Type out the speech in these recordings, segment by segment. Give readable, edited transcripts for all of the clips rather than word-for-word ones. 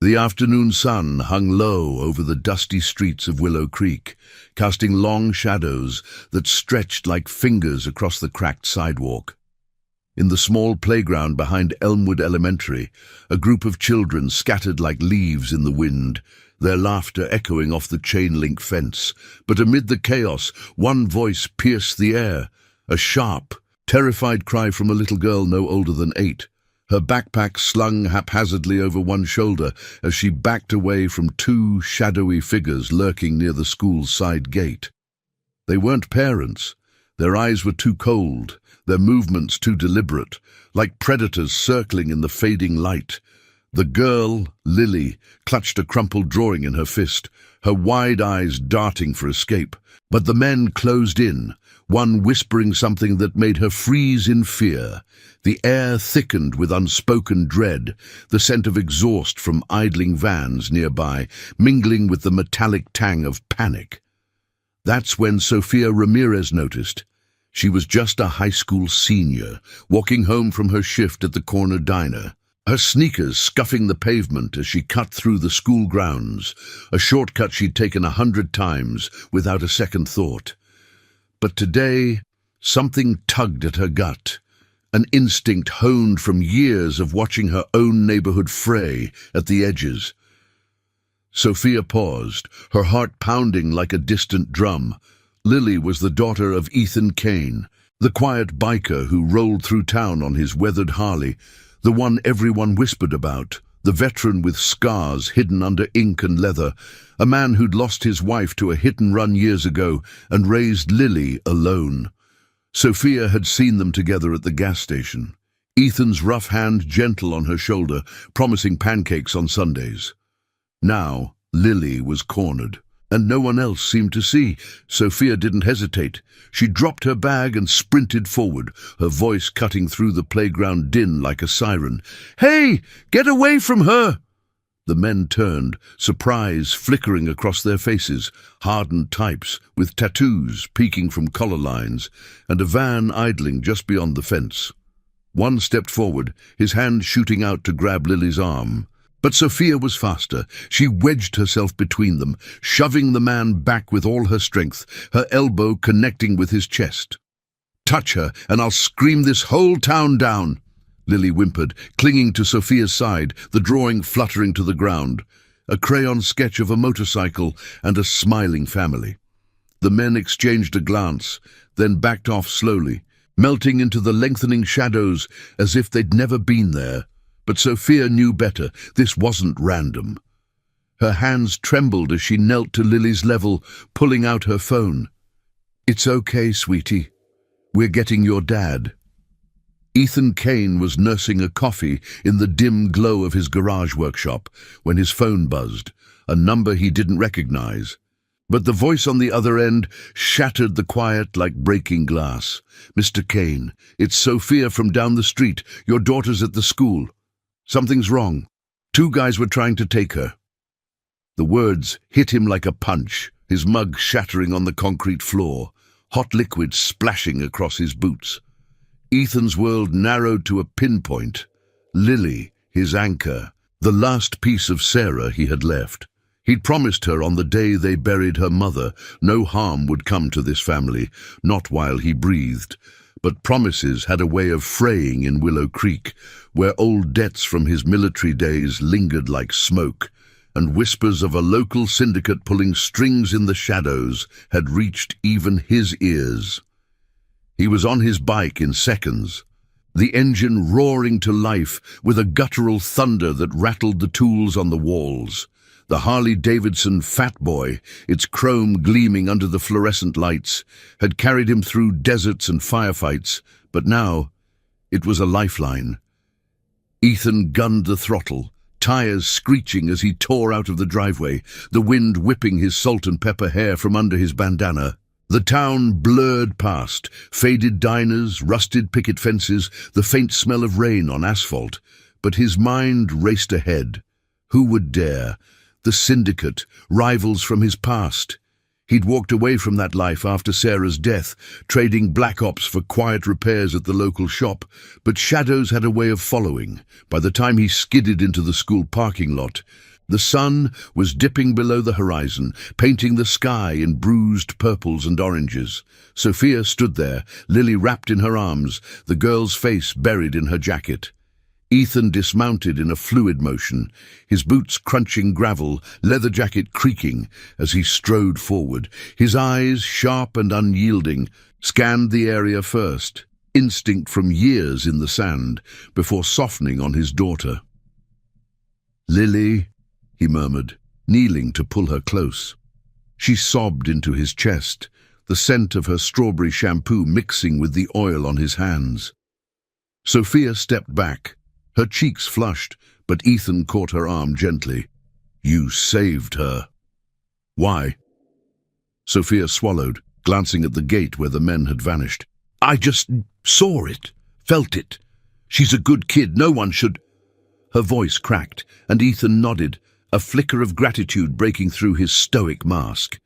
The afternoon sun hung low over the dusty streets of Willow Creek, casting long shadows that stretched like fingers across the cracked sidewalk. In the small playground behind Elmwood Elementary, a group of children scattered like leaves in the wind, their laughter echoing off the chain-link fence. But amid the chaos, one voice pierced the air, a sharp, terrified cry from a little girl no older than 8. Her backpack slung haphazardly over one shoulder as she backed away from 2 shadowy figures lurking near the school's side gate. They weren't parents. Their eyes were too cold, their movements too deliberate, like predators circling in the fading light. The girl, Lily, clutched a crumpled drawing in her fist, her wide eyes darting for escape. But the men closed in, one whispering something that made her freeze in fear. The air thickened with unspoken dread, the scent of exhaust from idling vans nearby, mingling with the metallic tang of panic. That's when Sofia Ramirez noticed. She was just a high school senior, walking home from her shift at the corner diner, her sneakers scuffing the pavement as she cut through the school grounds, a shortcut she'd taken 100 times without a second thought. But today, something tugged at her gut, an instinct honed from years of watching her own neighborhood fray at the edges. Sofia paused, her heart pounding like a distant drum. Lily was the daughter of Ethan Kane, the quiet biker who rolled through town on his weathered Harley, the one everyone whispered about, the veteran with scars hidden under ink and leather, a man who'd lost his wife to a hit-and-run years ago and raised Lily alone. Sofia had seen them together at the gas station, Ethan's rough hand gentle on her shoulder, promising pancakes on Sundays. Now, Lily was cornered, and no one else seemed to see. Sofia didn't hesitate. She dropped her bag and sprinted forward, her voice cutting through the playground din like a siren. "Hey, get away from her!" The men turned, surprise flickering across their faces, hardened types with tattoos peeking from collar lines, and a van idling just beyond the fence. One stepped forward, his hand shooting out to grab Lily's arm. But Sofia was faster. She wedged herself between them, shoving the man back with all her strength, her elbow connecting with his chest. "Touch her, and I'll scream this whole town down," Lily whimpered, clinging to Sofia's side, the drawing fluttering to the ground. A crayon sketch of a motorcycle and a smiling family. The men exchanged a glance, then backed off slowly, melting into the lengthening shadows as if they'd never been there. But Sofia knew better. This wasn't random. Her hands trembled as she knelt to Lily's level, pulling out her phone. "It's okay, sweetie. We're getting your dad." Ethan Kane was nursing a coffee in the dim glow of his garage workshop when his phone buzzed, a number he didn't recognize. But the voice on the other end shattered the quiet like breaking glass. "Mr. Kane, it's Sofia from down the street. Your daughter's at the school. Something's wrong. 2 guys were trying to take her." The words hit him like a punch, his mug shattering on the concrete floor, hot liquid splashing across his boots. Ethan's world narrowed to a pinpoint. Lily, his anchor, the last piece of Sarah he had left. He'd promised her on the day they buried her mother no harm would come to this family, not while he breathed. But promises had a way of fraying in Willow Creek, where old debts from his military days lingered like smoke, and whispers of a local syndicate pulling strings in the shadows had reached even his ears. He was on his bike in seconds, the engine roaring to life with a guttural thunder that rattled the tools on the walls. The Harley-Davidson Fat Boy, its chrome gleaming under the fluorescent lights, had carried him through deserts and firefights, but now it was a lifeline. Ethan gunned the throttle, tires screeching as he tore out of the driveway, the wind whipping his salt and pepper hair from under his bandana. The town blurred past, faded diners, rusted picket fences, the faint smell of rain on asphalt. But his mind raced ahead. Who would dare? The syndicate, rivals from his past. He'd walked away from that life after Sarah's death, trading black ops for quiet repairs at the local shop, but shadows had a way of following. By the time he skidded into the school parking lot, The sun was dipping below the horizon, painting the sky in bruised purples and oranges. Sophia stood there, Lily wrapped in her arms, the girl's face buried in her jacket. Ethan dismounted in a fluid motion, his boots crunching gravel, leather jacket creaking as he strode forward. His eyes, sharp and unyielding, scanned the area first, instinct from years in the sand, before softening on his daughter. "Lily," he murmured, kneeling to pull her close. She sobbed into his chest, the scent of her strawberry shampoo mixing with the oil on his hands. Sophia stepped back, her cheeks flushed, but Ethan caught her arm gently. "You saved her." "Why?" Sophia swallowed, glancing at the gate where the men had vanished. "I just saw it, felt it. She's a good kid, no one should—" Her voice cracked, and Ethan nodded, a flicker of gratitude breaking through his stoic mask.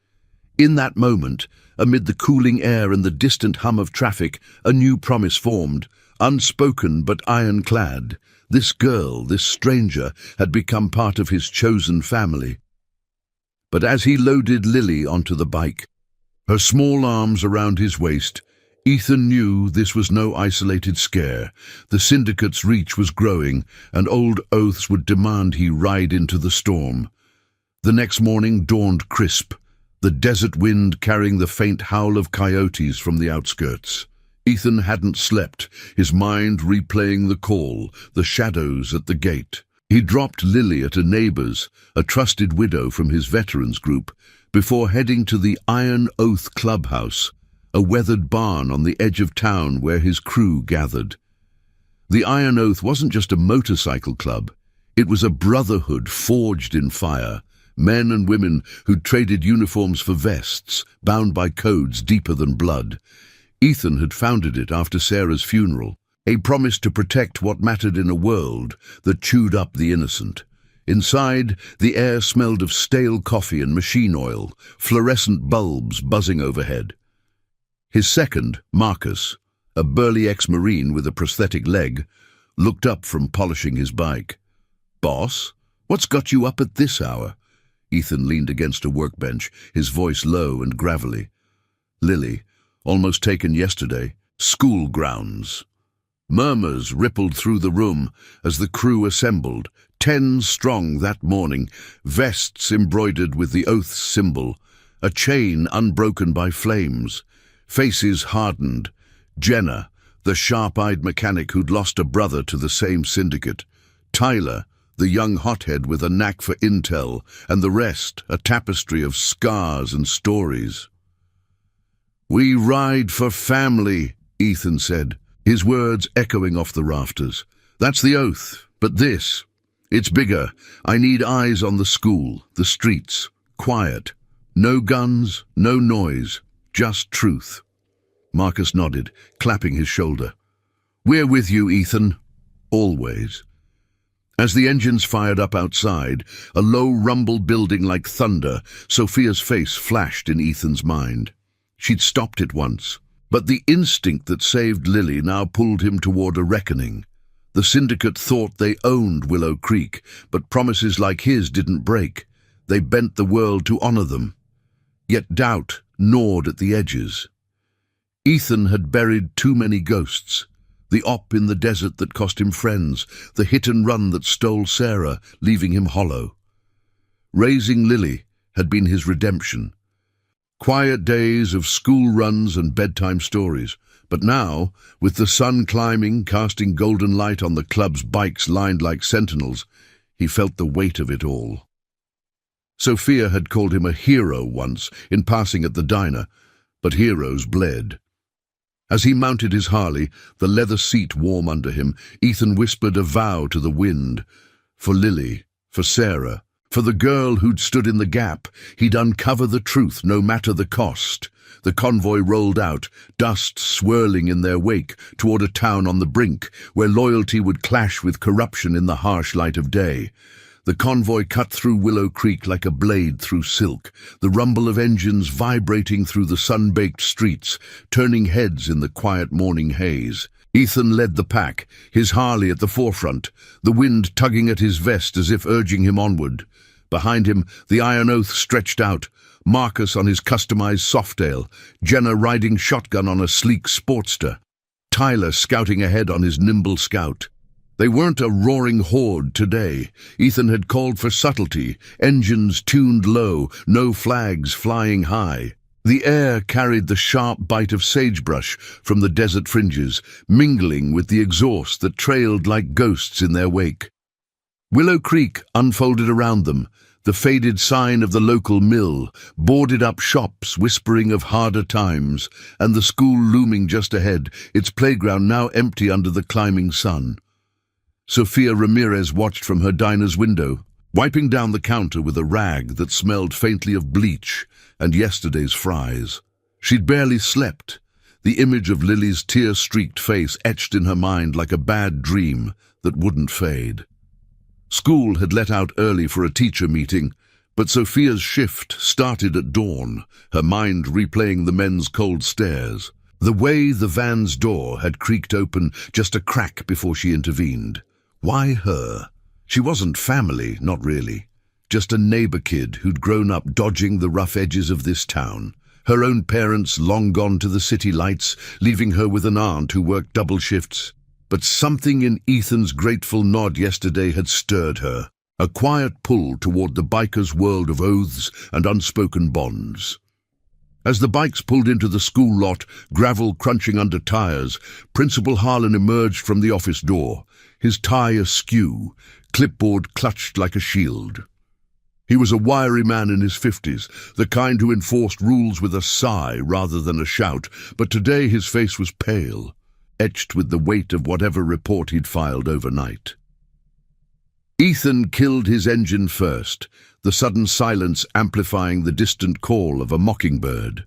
In that moment, amid the cooling air and the distant hum of traffic, a new promise formed, unspoken but ironclad. This girl, this stranger, had become part of his chosen family. But as he loaded Lily onto the bike, her small arms around his waist, Ethan knew this was no isolated scare. The syndicate's reach was growing, and old oaths would demand he ride into the storm. The next morning dawned crisp, the desert wind carrying the faint howl of coyotes from the outskirts. Ethan hadn't slept, his mind replaying the call, the shadows at the gate. He dropped Lily at a neighbor's, a trusted widow from his veterans group, before heading to the Iron Oath Clubhouse, a weathered barn on the edge of town where his crew gathered. The Iron Oath wasn't just a motorcycle club. It was a brotherhood forged in fire, men and women who'd traded uniforms for vests, bound by codes deeper than blood. Ethan had founded it after Sarah's funeral, a promise to protect what mattered in a world that chewed up the innocent. Inside, the air smelled of stale coffee and machine oil, fluorescent bulbs buzzing overhead. His second, Marcus, a burly ex-Marine with a prosthetic leg, looked up from polishing his bike. "Boss, what's got you up at this hour?" Ethan leaned against a workbench, his voice low and gravelly. "Lily, almost taken yesterday. School grounds." Murmurs rippled through the room as the crew assembled, 10 strong that morning, vests embroidered with the Oath's symbol, a chain unbroken by flames. Faces hardened. Jenna, the sharp-eyed mechanic who'd lost a brother to the same syndicate. Tyler, the young hothead with a knack for intel, and the rest, a tapestry of scars and stories. "We ride for family," Ethan said, his words echoing off the rafters. "That's the Oath, but this, it's bigger. I need eyes on the school, the streets, quiet. No guns, no noise. Just truth." Marcus nodded, clapping his shoulder. "We're with you, Ethan. Always." As the engines fired up outside, a low rumble building like thunder, Sophia's face flashed in Ethan's mind. She'd stopped it once, but the instinct that saved Lily now pulled him toward a reckoning. The syndicate thought they owned Willow Creek, but promises like his didn't break. They bent the world to honor them. Yet doubt gnawed at the edges. Ethan had buried too many ghosts. The op in the desert that cost him friends, the hit and run that stole Sarah, leaving him hollow. Raising Lily had been his redemption. Quiet days of school runs and bedtime stories. But now, with the sun climbing, casting golden light on the club's bikes lined like sentinels, he felt the weight of it all. Sophia had called him a hero once, in passing at the diner, but heroes bled. As he mounted his Harley, the leather seat warm under him, Ethan whispered a vow to the wind. For Lily, for Sarah, for the girl who'd stood in the gap, he'd uncover the truth no matter the cost. The convoy rolled out, dust swirling in their wake, toward a town on the brink, where loyalty would clash with corruption in the harsh light of day. The convoy cut through Willow Creek like a blade through silk, the rumble of engines vibrating through the sun-baked streets, turning heads in the quiet morning haze. Ethan led the pack, his Harley at the forefront, the wind tugging at his vest as if urging him onward. Behind him, the Iron Oath stretched out, Marcus on his customized Softail, Jenna riding shotgun on a sleek Sportster, Tyler scouting ahead on his nimble Scout. They weren't a roaring horde today. Ethan had called for subtlety, engines tuned low, no flags flying high. The air carried the sharp bite of sagebrush from the desert fringes, mingling with the exhaust that trailed like ghosts in their wake. Willow Creek unfolded around them, the faded sign of the local mill, boarded-up shops whispering of harder times, and the school looming just ahead, its playground now empty under the climbing sun. Sophia Ramirez watched from her diner's window, wiping down the counter with a rag that smelled faintly of bleach and yesterday's fries. She'd barely slept, the image of Lily's tear-streaked face etched in her mind like a bad dream that wouldn't fade. School had let out early for a teacher meeting, but Sophia's shift started at dawn, her mind replaying the men's cold stares. The way the van's door had creaked open just a crack before she intervened. Why her? She wasn't family, not really. Just a neighbor kid who'd grown up dodging the rough edges of this town. Her own parents long gone to the city lights, leaving her with an aunt who worked double shifts. But something in Ethan's grateful nod yesterday had stirred her, a quiet pull toward the biker's world of oaths and unspoken bonds. As the bikes pulled into the school lot, gravel crunching under tires, Principal Harlan emerged from the office door, his tie askew, clipboard clutched like a shield. He was a wiry man in his 50s, the kind who enforced rules with a sigh rather than a shout, but today his face was pale, etched with the weight of whatever report he'd filed overnight. Ethan killed his engine first, the sudden silence amplifying the distant call of a mockingbird.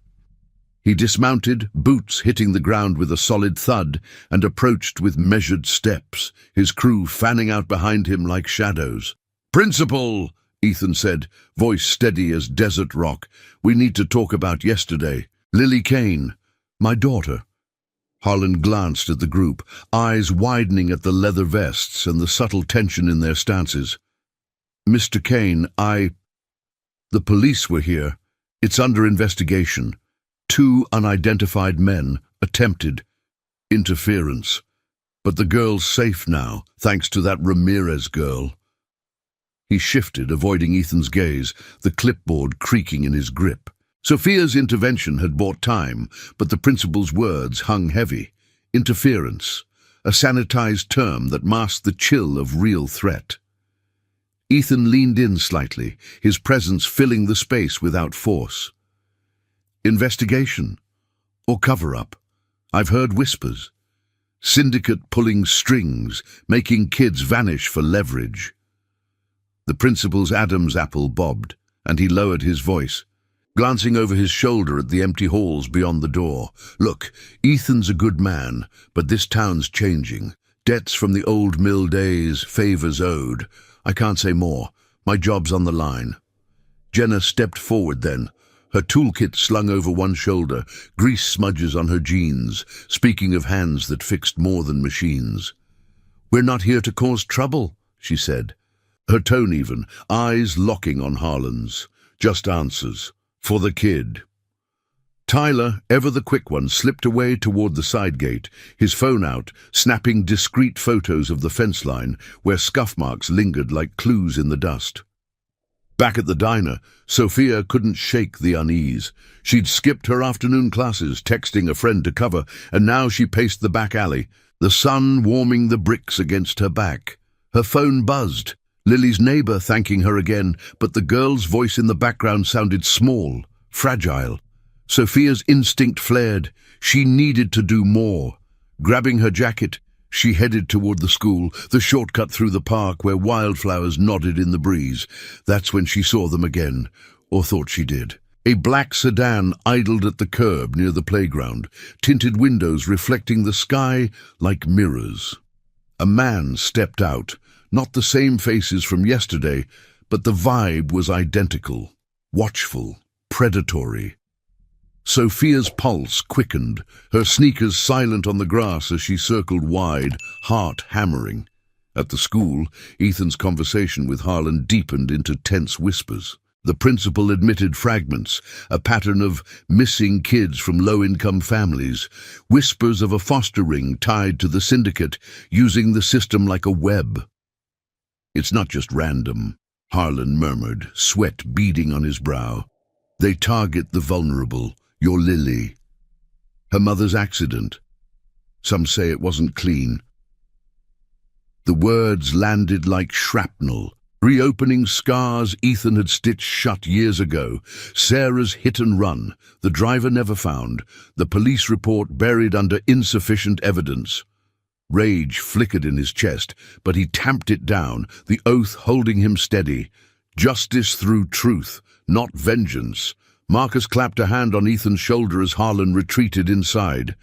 He dismounted, boots hitting the ground with a solid thud, and approached with measured steps, his crew fanning out behind him like shadows. "Principal," Ethan said, voice steady as desert rock, "we need to talk about yesterday. Lily Kane, my daughter." Harlan glanced at the group, eyes widening at the leather vests and the subtle tension in their stances. "Mr. Kane, The police were here. It's under investigation. 2 unidentified men attempted interference. But the girl's safe now, thanks to that Ramirez girl." He shifted, avoiding Ethan's gaze, the clipboard creaking in his grip. Sophia's intervention had bought time, but the principal's words hung heavy. Interference, a sanitized term that masked the chill of real threat. Ethan leaned in slightly, his presence filling the space without force. "Investigation? Or cover-up? I've heard whispers. Syndicate pulling strings, making kids vanish for leverage." The principal's Adam's apple bobbed, and he lowered his voice, glancing over his shoulder at the empty halls beyond the door. "Look, Ethan's a good man, but this town's changing. Debts from the old mill days, favors owed. I can't say more. My job's on the line." Jenna stepped forward then, her toolkit slung over one shoulder, grease smudges on her jeans, speaking of hands that fixed more than machines. "We're not here to cause trouble," she said, her tone even, eyes locking on Harlan's. "Just answers. For the kid." Tyler, ever the quick one, slipped away toward the side gate, his phone out, snapping discreet photos of the fence line, where scuff marks lingered like clues in the dust. Back at the diner, Sophia couldn't shake the unease. She'd skipped her afternoon classes, texting a friend to cover, and now she paced the back alley, the sun warming the bricks against her back. Her phone buzzed, Lily's neighbor thanking her again, but the girl's voice in the background sounded small, fragile. Sophia's instinct flared. She needed to do more. Grabbing her jacket, she headed toward the school, the shortcut through the park where wildflowers nodded in the breeze. That's when she saw them again, or thought she did. A black sedan idled at the curb near the playground, tinted windows reflecting the sky like mirrors. A man stepped out, not the same faces from yesterday, but the vibe was identical, watchful, predatory. Sophia's pulse quickened, her sneakers silent on the grass as she circled wide, heart hammering. At the school, Ethan's conversation with Harlan deepened into tense whispers. The principal admitted fragments, a pattern of missing kids from low-income families, whispers of a foster ring tied to the syndicate, using the system like a web. "It's not just random," Harlan murmured, sweat beading on his brow. "They target the vulnerable, your Lily. Her mother's accident. Some say it wasn't clean." The words landed like shrapnel, reopening scars Ethan had stitched shut years ago. Sarah's hit and run, the driver never found, the police report buried under insufficient evidence. Rage flickered in his chest, but he tamped it down, the oath holding him steady. Justice through truth, not vengeance. Marcus clapped a hand on Ethan's shoulder as Harlan retreated inside.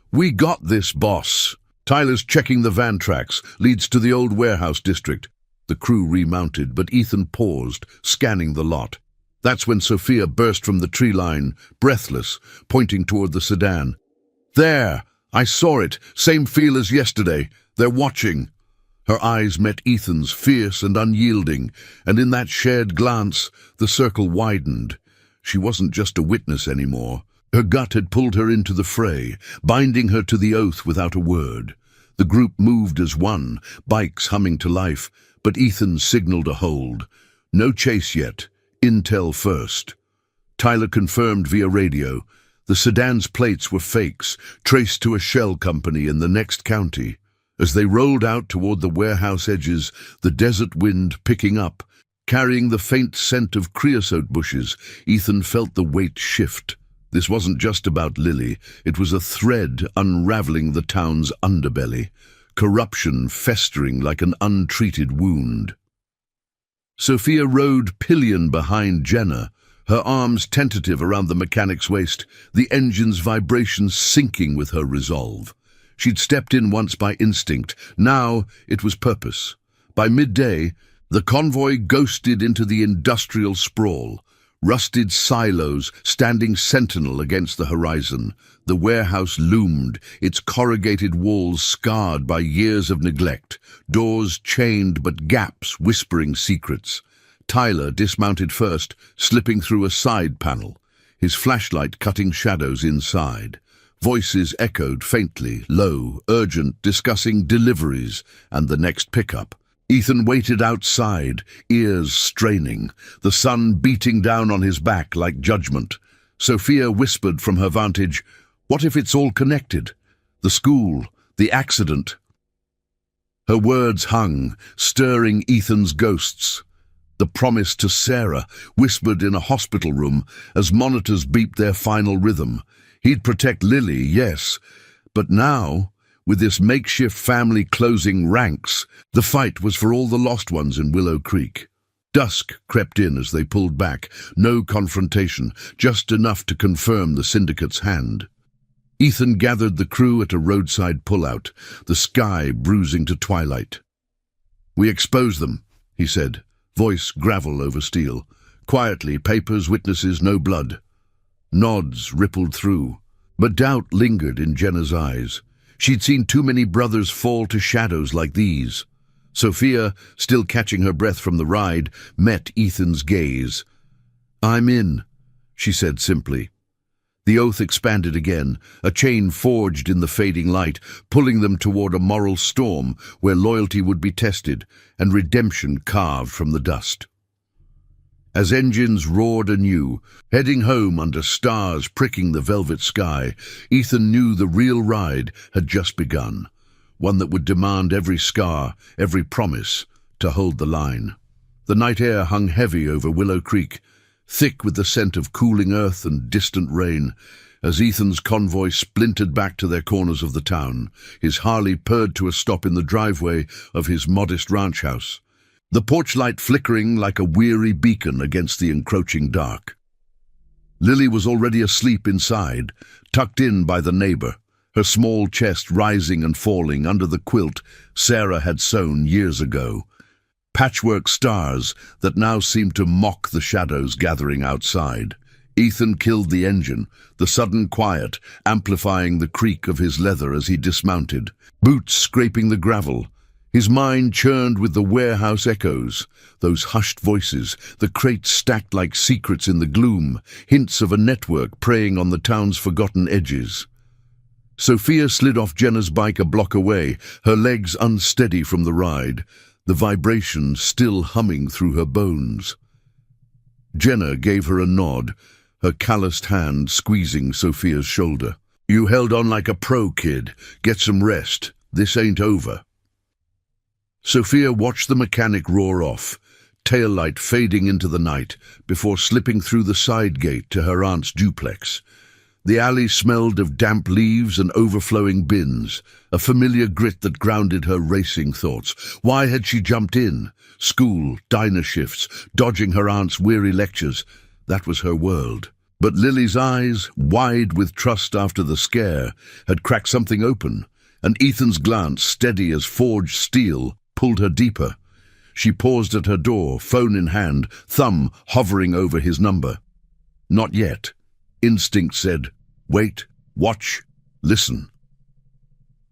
"We got this, boss." "Tyler's checking the van tracks, leads to the old warehouse district." The crew remounted, but Ethan paused, scanning the lot. That's when Sophia burst from the tree line, breathless, pointing toward the sedan. "There! I saw it! Same feel as yesterday. They're watching." Her eyes met Ethan's, fierce and unyielding, and in that shared glance, the circle widened. She wasn't just a witness anymore. Her gut had pulled her into the fray, binding her to the oath without a word. The group moved as one, bikes humming to life, but Ethan signaled a hold. No chase yet. Intel first. Tyler confirmed via radio. The sedan's plates were fakes, traced to a shell company in the next county. As they rolled out toward the warehouse edges, the desert wind picking up, carrying the faint scent of creosote bushes, Ethan felt the weight shift. This wasn't just about Lily. It was a thread unraveling the town's underbelly, corruption festering like an untreated wound. Sophia rode pillion behind Jenna, her arms tentative around the mechanic's waist, the engine's vibrations syncing with her resolve. She'd stepped in once by instinct. Now it was purpose. By midday, the convoy ghosted into the industrial sprawl, rusted silos standing sentinel against the horizon. The warehouse loomed, its corrugated walls scarred by years of neglect, doors chained but gaps whispering secrets. Tyler dismounted first, slipping through a side panel, his flashlight cutting shadows inside. Voices echoed faintly, low, urgent, discussing deliveries and the next pickup. Ethan waited outside, ears straining, the sun beating down on his back like judgment. Sophia whispered from her vantage, "What if it's all connected? The school, the accident." Her words hung, stirring Ethan's ghosts. The promise to Sarah, whispered in a hospital room as monitors beeped their final rhythm. He'd protect Lily, yes, but now, with this makeshift family closing ranks, the fight was for all the lost ones in Willow Creek. Dusk crept in as they pulled back, no confrontation, just enough to confirm the syndicate's hand. Ethan gathered the crew at a roadside pullout, the sky bruising to twilight. "We expose them," he said, voice gravel over steel. Quietly, papers, witnesses, no blood. Nods rippled through, but doubt lingered in Jenna's eyes. She'd seen too many brothers fall to shadows like these. Sophia, still catching her breath from the ride, met Ethan's gaze. "I'm in," she said simply. The oath expanded again, a chain forged in the fading light, pulling them toward a moral storm where loyalty would be tested and redemption carved from the dust. As engines roared anew, heading home under stars pricking the velvet sky, Ethan knew the real ride had just begun, one that would demand every scar, every promise, to hold the line. The night air hung heavy over Willow Creek, thick with the scent of cooling earth and distant rain. As Ethan's convoy splintered back to their corners of the town, his Harley purred to a stop in the driveway of his modest ranch house, the porch light flickering like a weary beacon against the encroaching dark. Lily was already asleep inside, tucked in by the neighbor, her small chest rising and falling under the quilt Sarah had sewn years ago. Patchwork stars that now seemed to mock the shadows gathering outside. Ethan killed the engine, the sudden quiet amplifying the creak of his leather as he dismounted, boots scraping the gravel, His mind churned with the warehouse echoes, those hushed voices, the crates stacked like secrets in the gloom, hints of a network preying on the town's forgotten edges. Sophia slid off Jenna's bike a block away, her legs unsteady from the ride, the vibration still humming through her bones. Jenna gave her a nod, her calloused hand squeezing Sophia's shoulder. "You held on like a pro, kid. Get some rest. This ain't over." Sophia watched the mechanic roar off, taillight fading into the night, before slipping through the side gate to her aunt's duplex. The alley smelled of damp leaves and overflowing bins, a familiar grit that grounded her racing thoughts. Why had she jumped in? School, diner shifts, dodging her aunt's weary lectures. That was her world. But Lily's eyes, wide with trust after the scare, had cracked something open, and Ethan's glance, steady as forged steel, pulled her deeper. She paused at her door, phone in hand, thumb hovering over his number. Not yet. Instinct said, "Wait, watch, listen."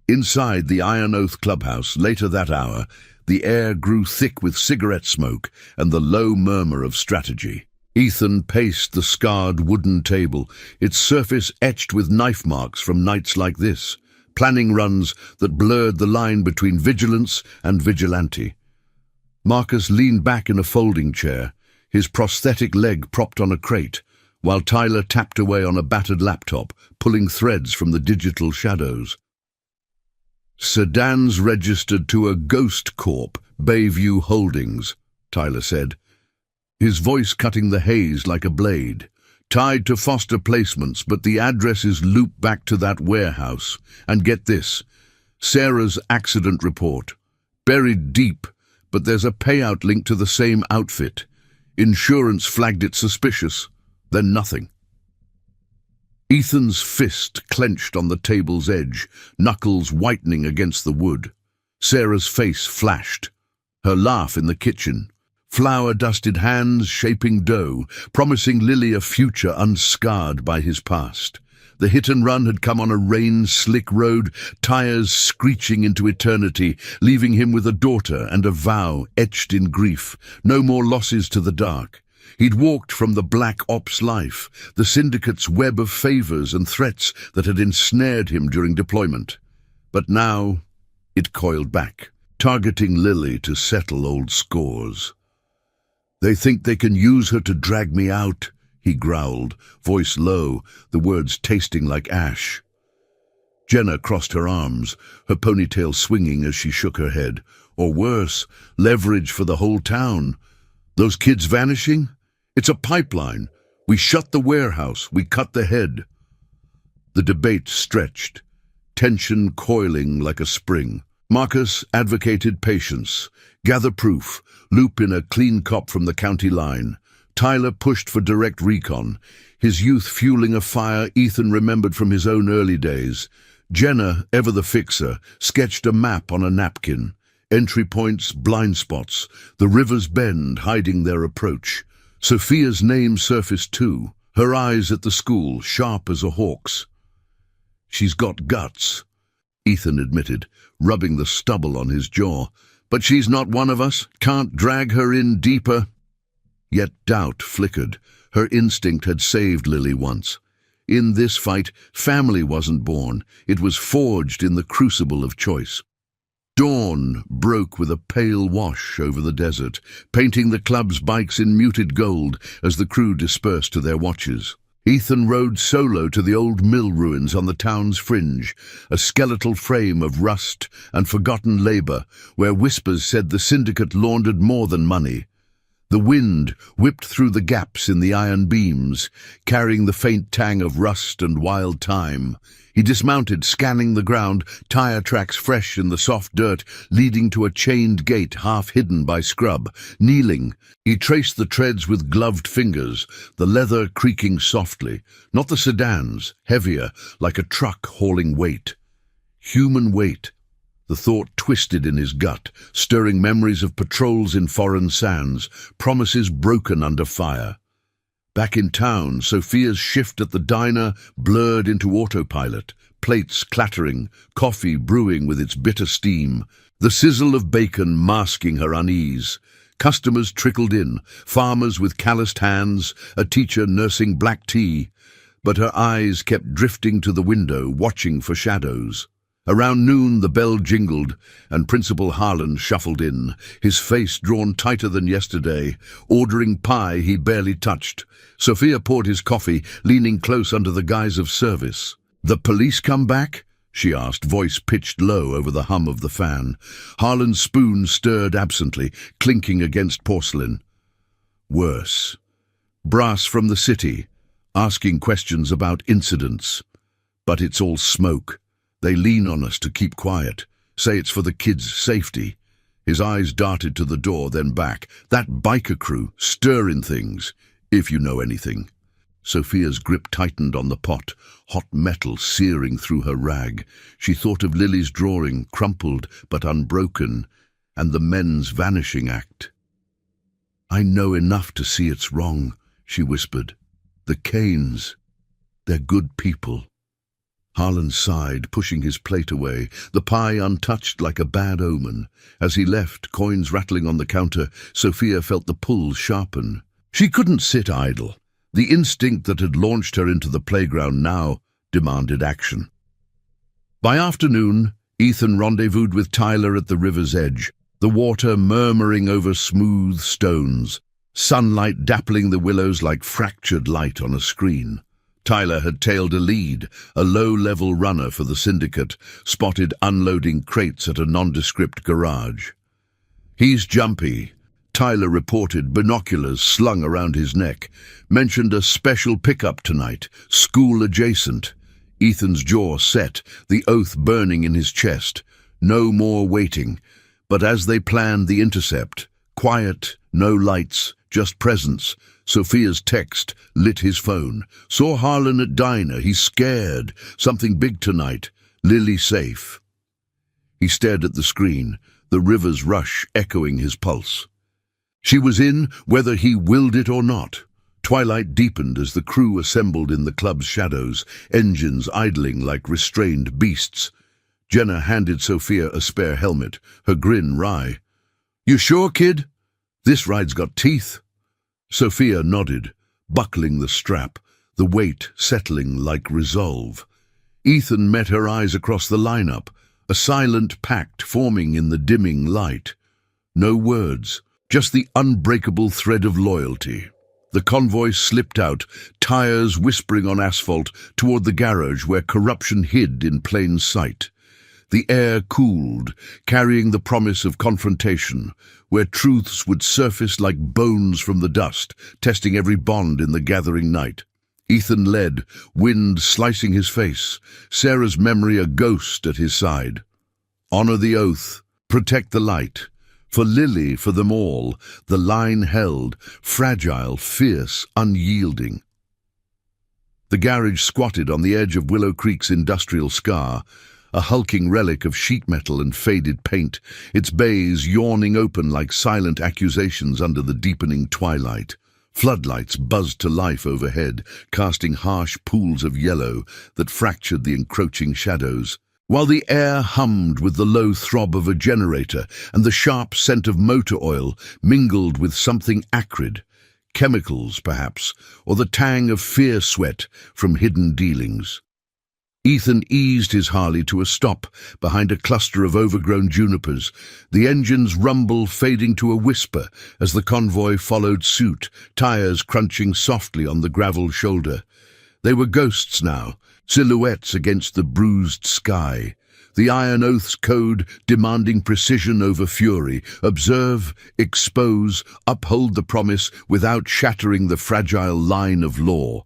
Inside the Iron Oath clubhouse, later that hour, the air grew thick with cigarette smoke and the low murmur of strategy. Ethan paced the scarred wooden table, its surface etched with knife marks from nights like this, planning runs that blurred the line between vigilance and vigilante. Marcus leaned back in a folding chair, his prosthetic leg propped on a crate, while Tyler tapped away on a battered laptop, pulling threads from the digital shadows. "Sedans registered to a Ghost Corp, Bayview Holdings," Tyler said, his voice cutting the haze like a blade. "Tied to Foster Placements, but the addresses loop back to that warehouse. And get this, Sarah's accident report. Buried deep, but there's a payout link to the same outfit. Insurance flagged it suspicious. Then nothing." Ethan's fist clenched on the table's edge, knuckles whitening against the wood. Sarah's face flashed. Her laugh in the kitchen. Flour-dusted hands shaping dough, promising Lily a future unscarred by his past. The hit-and-run had come on a rain-slick road, tires screeching into eternity, leaving him with a daughter and a vow etched in grief. No more losses to the dark. He'd walked from the Black Ops life, the syndicate's web of favors and threats that had ensnared him during deployment. But now it coiled back, targeting Lily to settle old scores. "They think they can use her to drag me out," he growled, voice low, the words tasting like ash. Jenna crossed her arms, her ponytail swinging as she shook her head. Or worse, leverage for the whole town. "Those kids vanishing? It's a pipeline. We shut the warehouse, we cut the head." The debate stretched, tension coiling like a spring. Marcus advocated patience, gather proof, loop in a clean cop from the county line. Tyler pushed for direct recon, his youth fueling a fire Ethan remembered from his own early days. Jenna, ever the fixer, sketched a map on a napkin. Entry points, blind spots, the river's bend hiding their approach. Sophia's name surfaced too, her eyes at the school, sharp as a hawk's. "She's got guts," Ethan admitted, rubbing the stubble on his jaw. "But she's not one of us, can't drag her in deeper." Yet doubt flickered. Her instinct had saved Lily once. In this fight, family wasn't born, it was forged in the crucible of choice. Dawn broke with a pale wash over the desert, painting the club's bikes in muted gold as the crew dispersed to their watches. Ethan rode solo to the old mill ruins on the town's fringe, a skeletal frame of rust and forgotten labor, where whispers said the syndicate laundered more than money. The wind whipped through the gaps in the iron beams, carrying the faint tang of rust and wild thyme. He dismounted, scanning the ground, tire tracks fresh in the soft dirt, leading to a chained gate half hidden by scrub. Kneeling, he traced the treads with gloved fingers, the leather creaking softly. Not the sedans, heavier, like a truck hauling weight. Human weight. The thought twisted in his gut, stirring memories of patrols in foreign sands, promises broken under fire. Back in town, Sophia's shift at the diner blurred into autopilot, plates clattering, coffee brewing with its bitter steam, the sizzle of bacon masking her unease. Customers trickled in, farmers with calloused hands, a teacher nursing black tea, but her eyes kept drifting to the window, watching for shadows. Around noon the bell jingled, and Principal Harlan shuffled in, his face drawn tighter than yesterday, ordering pie he barely touched. Sophia poured his coffee, leaning close under the guise of service. "The police come back?" she asked, voice pitched low over the hum of the fan. Harlan's spoon stirred absently, clinking against porcelain. "Worse. Brass from the city, asking questions about incidents. But it's all smoke. They lean on us to keep quiet, say it's for the kids' safety." His eyes darted to the door, then back. "That biker crew, stirring things, if you know anything." Sophia's grip tightened on the pot, hot metal searing through her rag. She thought of Lily's drawing, crumpled but unbroken, and the men's vanishing act. "I know enough to see it's wrong," she whispered. "The Canes, they're good people." Harlan sighed, pushing his plate away, the pie untouched like a bad omen. As he left, coins rattling on the counter, Sophia felt the pull sharpen. She couldn't sit idle. The instinct that had launched her into the playground now demanded action. By afternoon, Ethan rendezvoused with Tyler at the river's edge, the water murmuring over smooth stones, sunlight dappling the willows like fractured light on a screen. Tyler had tailed a lead, a low-level runner for the syndicate, spotted unloading crates at a nondescript garage. "He's jumpy," Tyler reported, binoculars slung around his neck. "Mentioned a special pickup tonight, school adjacent." Ethan's jaw set, the oath burning in his chest. No more waiting. But as they planned the intercept, quiet, no lights, just presence, Sophia's text lit his phone. "Saw Harlan at diner. He's scared. Something big tonight. Lily safe." He stared at the screen, the river's rush echoing his pulse. She was in, whether he willed it or not. Twilight deepened as the crew assembled in the club's shadows, engines idling like restrained beasts. Jenna handed Sophia a spare helmet, her grin wry. "You sure, kid? This ride's got teeth." Sophia nodded, buckling the strap, the weight settling like resolve. Ethan met her eyes across the lineup, a silent pact forming in the dimming light. No words, just the unbreakable thread of loyalty. The convoy slipped out, tires whispering on asphalt, toward the garage where corruption hid in plain sight. The air cooled, carrying the promise of confrontation, where truths would surface like bones from the dust, testing every bond in the gathering night. Ethan led, wind slicing his face, Sarah's memory a ghost at his side. "Honor the oath, protect the light. For Lily, for them all," the line held, fragile, fierce, unyielding. The garage squatted on the edge of Willow Creek's industrial scar, a hulking relic of sheet metal and faded paint, its bays yawning open like silent accusations under the deepening twilight. Floodlights buzzed to life overhead, casting harsh pools of yellow that fractured the encroaching shadows, while the air hummed with the low throb of a generator and the sharp scent of motor oil mingled with something acrid, chemicals perhaps, or the tang of fear sweat from hidden dealings. Ethan eased his Harley to a stop behind a cluster of overgrown junipers, the engine's rumble fading to a whisper as the convoy followed suit, tires crunching softly on the gravel shoulder. They were ghosts now, silhouettes against the bruised sky. The Iron Oath's code demanding precision over fury. Observe, expose, uphold the promise without shattering the fragile line of law.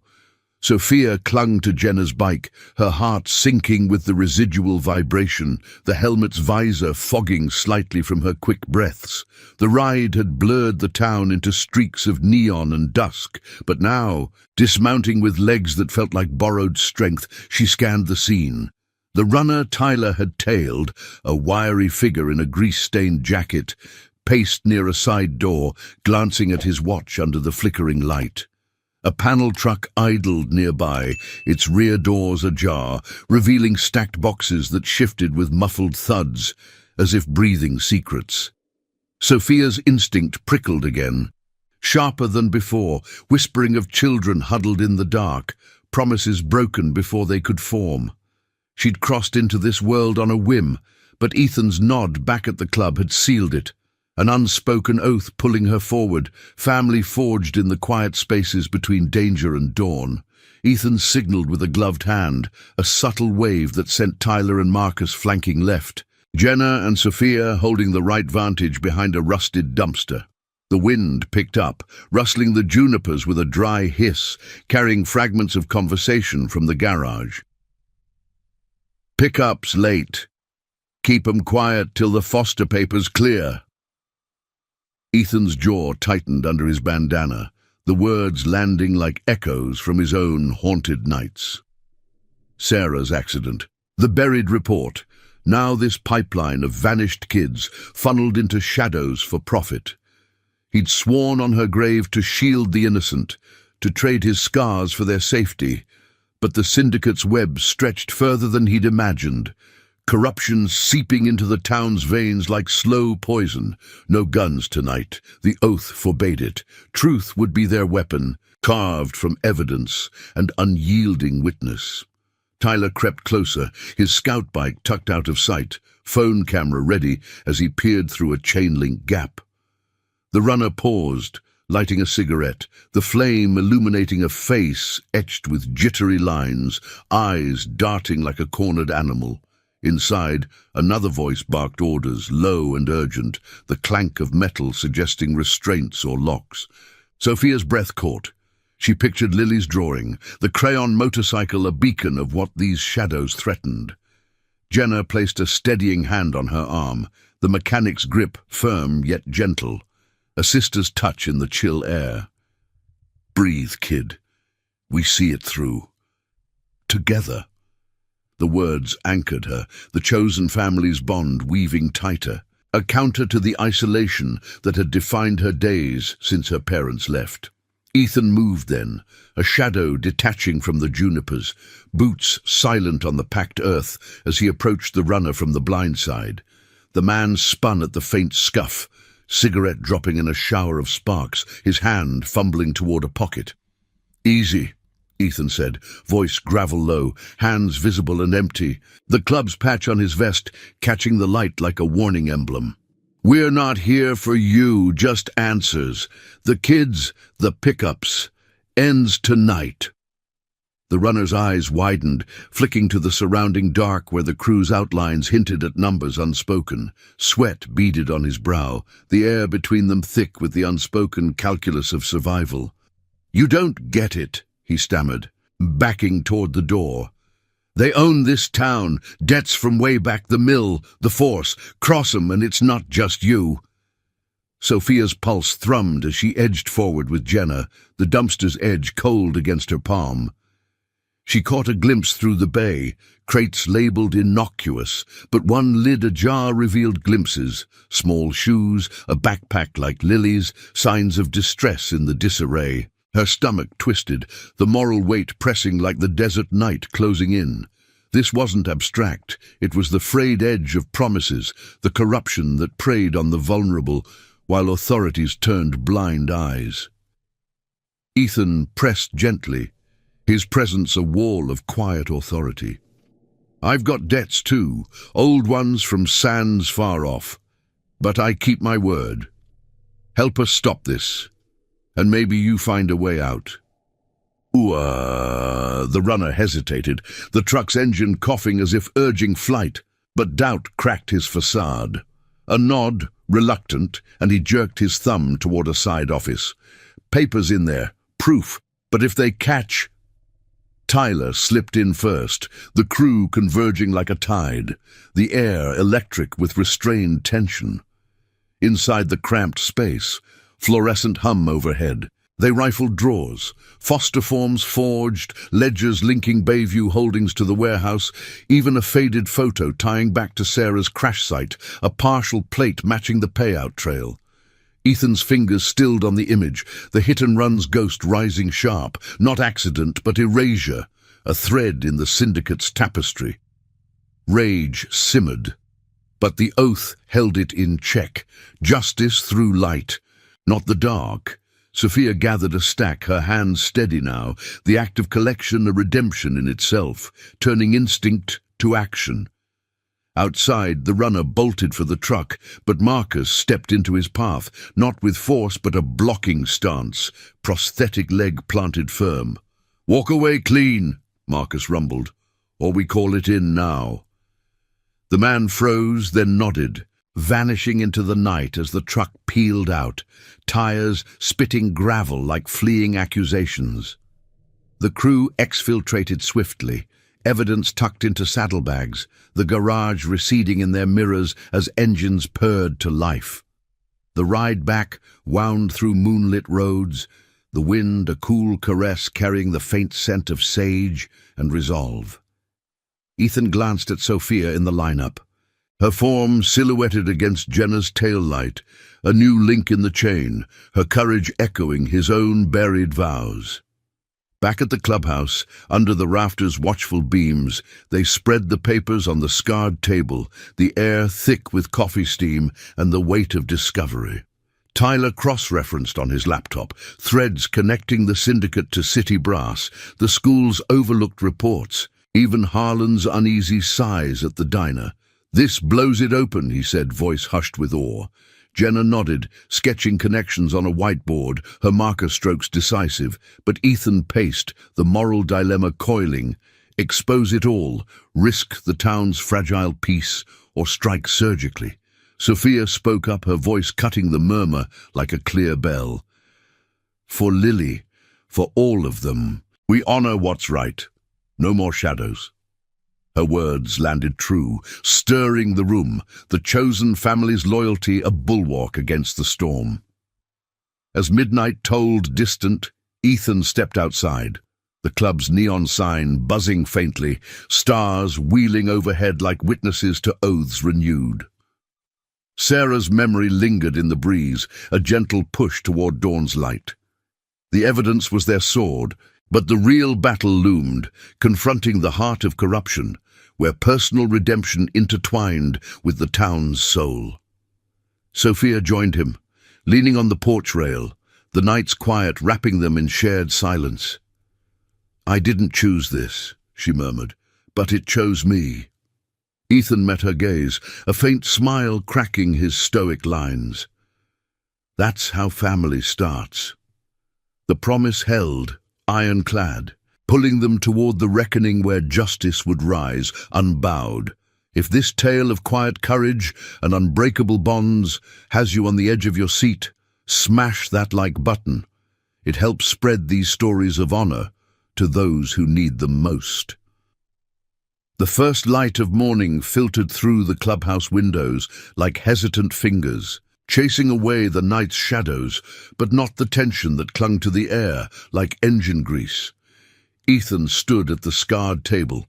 Sophia clung to Jenna's bike, her heart sinking with the residual vibration, the helmet's visor fogging slightly from her quick breaths. The ride had blurred the town into streaks of neon and dusk, but now, dismounting with legs that felt like borrowed strength, she scanned the scene. The runner Tyler had tailed, a wiry figure in a grease-stained jacket, paced near a side door, glancing at his watch under the flickering light. A panel truck idled nearby, its rear doors ajar, revealing stacked boxes that shifted with muffled thuds, as if breathing secrets. Sophia's instinct prickled again, sharper than before, whispering of children huddled in the dark, promises broken before they could form. She'd crossed into this world on a whim, but Ethan's nod back at the club had sealed it. An unspoken oath pulling her forward, family forged in the quiet spaces between danger and dawn. Ethan signaled with a gloved hand, a subtle wave that sent Tyler and Marcus flanking left. Jenna and Sophia holding the right vantage behind a rusted dumpster. The wind picked up, rustling the junipers with a dry hiss, carrying fragments of conversation from the garage. "Pickup's late. Keep 'em quiet till the foster papers clear." Ethan's jaw tightened under his bandana, the words landing like echoes from his own haunted nights. Sarah's accident, the buried report, now this pipeline of vanished kids funneled into shadows for profit. He'd sworn on her grave to shield the innocent, to trade his scars for their safety, but the syndicate's web stretched further than he'd imagined. Corruption seeping into the town's veins like slow poison. No guns tonight. The oath forbade it. Truth would be their weapon, carved from evidence and unyielding witness. Tyler crept closer, his scout bike tucked out of sight, phone camera ready as he peered through a chain-link gap. The runner paused, lighting a cigarette, the flame illuminating a face etched with jittery lines, eyes darting like a cornered animal. Inside, another voice barked orders, low and urgent, the clank of metal suggesting restraints or locks. Sophia's breath caught. She pictured Lily's drawing, the crayon motorcycle a beacon of what these shadows threatened. Jenna placed a steadying hand on her arm, the mechanic's grip firm yet gentle, a sister's touch in the chill air. "Breathe, kid. We see it through. Together." The words anchored her, the chosen family's bond weaving tighter, a counter to the isolation that had defined her days since her parents left. Ethan moved then, a shadow detaching from the junipers, boots silent on the packed earth as he approached the runner from the blind side. The man spun at the faint scuff, cigarette dropping in a shower of sparks, his hand fumbling toward a pocket. "Easy," Ethan said, voice gravel-low, hands visible and empty, the club's patch on his vest catching the light like a warning emblem. "We're not here for you, just answers. The kids, the pickups. Ends tonight." The runner's eyes widened, flicking to the surrounding dark where the crew's outlines hinted at numbers unspoken. Sweat beaded on his brow, the air between them thick with the unspoken calculus of survival. "You don't get it," he stammered, backing toward the door. "They own this town, debts from way back, the mill, the force. Cross 'em and it's not just you." Sophia's pulse thrummed as she edged forward with Jenna, the dumpster's edge cold against her palm. She caught a glimpse through the bay, crates labeled innocuous, but one lid ajar revealed glimpses, small shoes, a backpack like Lily's, signs of distress in the disarray. Her stomach twisted, the moral weight pressing like the desert night closing in. This wasn't abstract, it was the frayed edge of promises, the corruption that preyed on the vulnerable, while authorities turned blind eyes. Ethan pressed gently, his presence a wall of quiet authority. "I've got debts too, old ones from sands far off, but I keep my word. Help us stop this. And maybe you find a way out." The runner hesitated, the truck's engine coughing as if urging flight, but doubt cracked his facade. A nod, reluctant, and he jerked his thumb toward a side office. "Papers in there, proof, but if they catch—" Tyler slipped in first, the crew converging like a tide, the air electric with restrained tension. Inside the cramped space, fluorescent hum overhead. They rifled drawers, foster forms forged, ledgers linking Bayview Holdings to the warehouse, even a faded photo tying back to Sarah's crash site, a partial plate matching the payout trail. Ethan's fingers stilled on the image, the hit-and-run's ghost rising sharp, not accident but erasure, a thread in the syndicate's tapestry. Rage simmered, but the oath held it in check. Justice through light, not the dark. Sophia gathered a stack, her hands steady now, the act of collection a redemption in itself, turning instinct to action. Outside, the runner bolted for the truck, but Marcus stepped into his path, not with force but a blocking stance, prosthetic leg planted firm. "Walk away clean," Marcus rumbled, "or we call it in now." The man froze, then nodded, vanishing into the night as the truck peeled out, tires spitting gravel like fleeing accusations. The crew exfiltrated swiftly, evidence tucked into saddlebags, the garage receding in their mirrors as engines purred to life. The ride back wound through moonlit roads, the wind a cool caress carrying the faint scent of sage and resolve. Ethan glanced at Sophia in the lineup, her form silhouetted against Jenna's tail light, a new link in the chain, her courage echoing his own buried vows. Back at the clubhouse, under the rafters' watchful beams, they spread the papers on the scarred table, the air thick with coffee steam and the weight of discovery. Tyler cross-referenced on his laptop, threads connecting the syndicate to city brass, the school's overlooked reports, even Harlan's uneasy sighs at the diner. "This blows it open," he said, voice hushed with awe. Jenna nodded, sketching connections on a whiteboard, her marker strokes decisive, but Ethan paced, the moral dilemma coiling. Expose it all, risk the town's fragile peace, or strike surgically. Sophia spoke up, her voice cutting the murmur like a clear bell. "For Lily, for all of them, we honor what's right. No more shadows." Her words landed true, stirring the room, the chosen family's loyalty a bulwark against the storm. As midnight tolled distant, Ethan stepped outside, the club's neon sign buzzing faintly, stars wheeling overhead like witnesses to oaths renewed. Sarah's memory lingered in the breeze, a gentle push toward dawn's light. The evidence was their sword, but the real battle loomed, confronting the heart of corruption, where personal redemption intertwined with the town's soul. Sophia joined him, leaning on the porch rail, the night's quiet wrapping them in shared silence. "I didn't choose this," she murmured, "but it chose me." Ethan met her gaze, a faint smile cracking his stoic lines. That's how family starts. The promise held, ironclad, pulling them toward the reckoning where justice would rise, unbowed. If this tale of quiet courage and unbreakable bonds has you on the edge of your seat, smash that like button. It helps spread these stories of honor to those who need them most. The first light of morning filtered through the clubhouse windows like hesitant fingers, chasing away the night's shadows, but not the tension that clung to the air like engine grease. Ethan stood at the scarred table,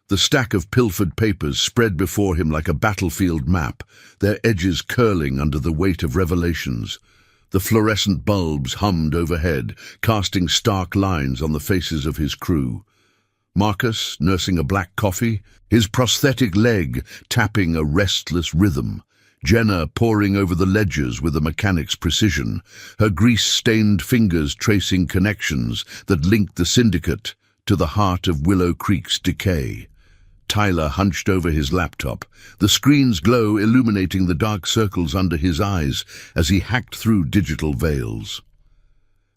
the stack of pilfered papers spread before him like a battlefield map, their edges curling under the weight of revelations. The fluorescent bulbs hummed overhead, casting stark lines on the faces of his crew. Marcus, nursing a black coffee, his prosthetic leg tapping a restless rhythm. Jenna poring over the ledgers with a mechanic's precision, her grease-stained fingers tracing connections that linked the syndicate to the heart of Willow Creek's decay. Tyler hunched over his laptop, the screen's glow illuminating the dark circles under his eyes as he hacked through digital veils.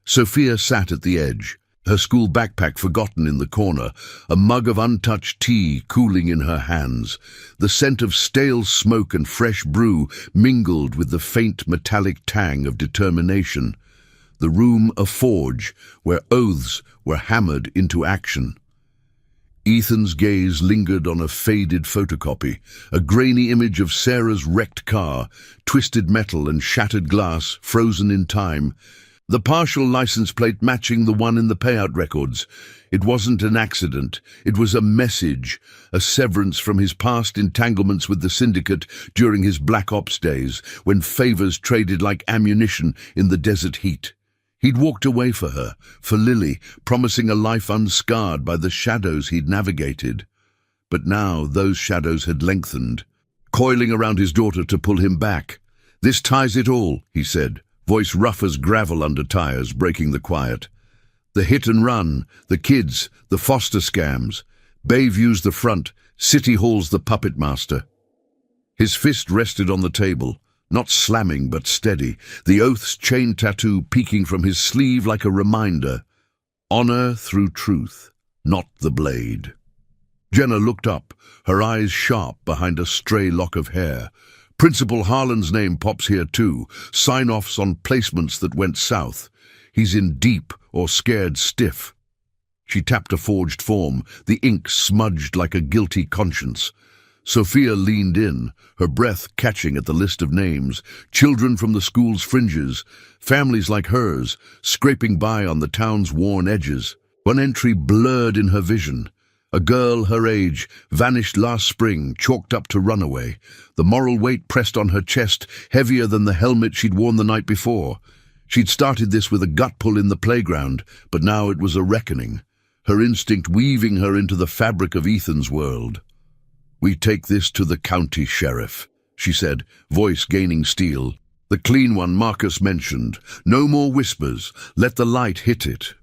Sophia sat at the edge, her school backpack forgotten in the corner, a mug of untouched tea cooling in her hands. The scent of stale smoke and fresh brew mingled with the faint metallic tang of determination. The room a forge where oaths were hammered into action. Ethan's gaze lingered on a faded photocopy, a grainy image of Sarah's wrecked car, twisted metal and shattered glass frozen in time. the partial license plate matching the one in the payout records. It wasn't an accident. It was a message, a severance from his past entanglements with the syndicate during his Black Ops days, when favors traded like ammunition in the desert heat. He'd walked away for her, for Lily, promising a life unscarred by the shadows he'd navigated. But now those shadows had lengthened, coiling around his daughter to pull him back. "This ties it all," he said, voice rough as gravel under tires, breaking the quiet. "The hit and run, the kids, the foster scams. Bayview's the front, City Hall's the puppet master." His fist rested on the table, not slamming but steady, the oath's chain tattoo peeking from his sleeve like a reminder. Honor through truth, not the blade. Jenna looked up, her eyes sharp behind a stray lock of hair. "Principal Harlan's name pops here too, sign-offs on placements that went south. He's in deep or scared stiff." She tapped a forged form, the ink smudged like a guilty conscience. Sophia leaned in, her breath catching at the list of names. Children from the school's fringes, families like hers, scraping by on the town's worn edges. One entry blurred in her vision. A girl her age, vanished last spring, chalked up to runaway. The moral weight pressed on her chest, heavier than the helmet she'd worn the night before. She'd started this with a gut pull in the playground, but now it was a reckoning, her instinct weaving her into the fabric of Ethan's world. "We take this to the county sheriff," she said, voice gaining steel. "The clean one Marcus mentioned. No more whispers. Let the light hit it."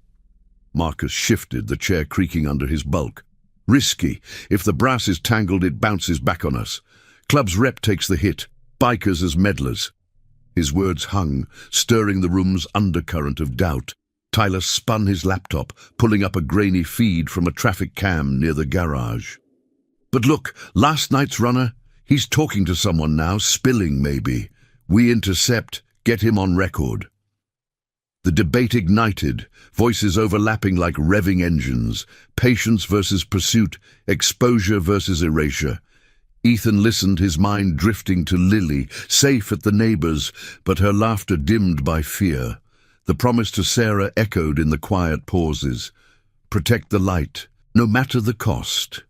Marcus shifted, the chair creaking under his bulk. "Risky. If the brass is tangled, it bounces back on us. Club's rep takes the hit. Bikers as meddlers." His words hung, stirring the room's undercurrent of doubt. Tyler spun his laptop, pulling up a grainy feed from a traffic cam near the garage. "But look, last night's runner, he's talking to someone now, spilling maybe. We intercept, get him on record." The debate ignited, voices overlapping like revving engines, patience versus pursuit, exposure versus erasure. Ethan listened, his mind drifting to Lily, safe at the neighbors, but her laughter dimmed by fear. The promise to Sarah echoed in the quiet pauses. Protect the light, no matter the cost.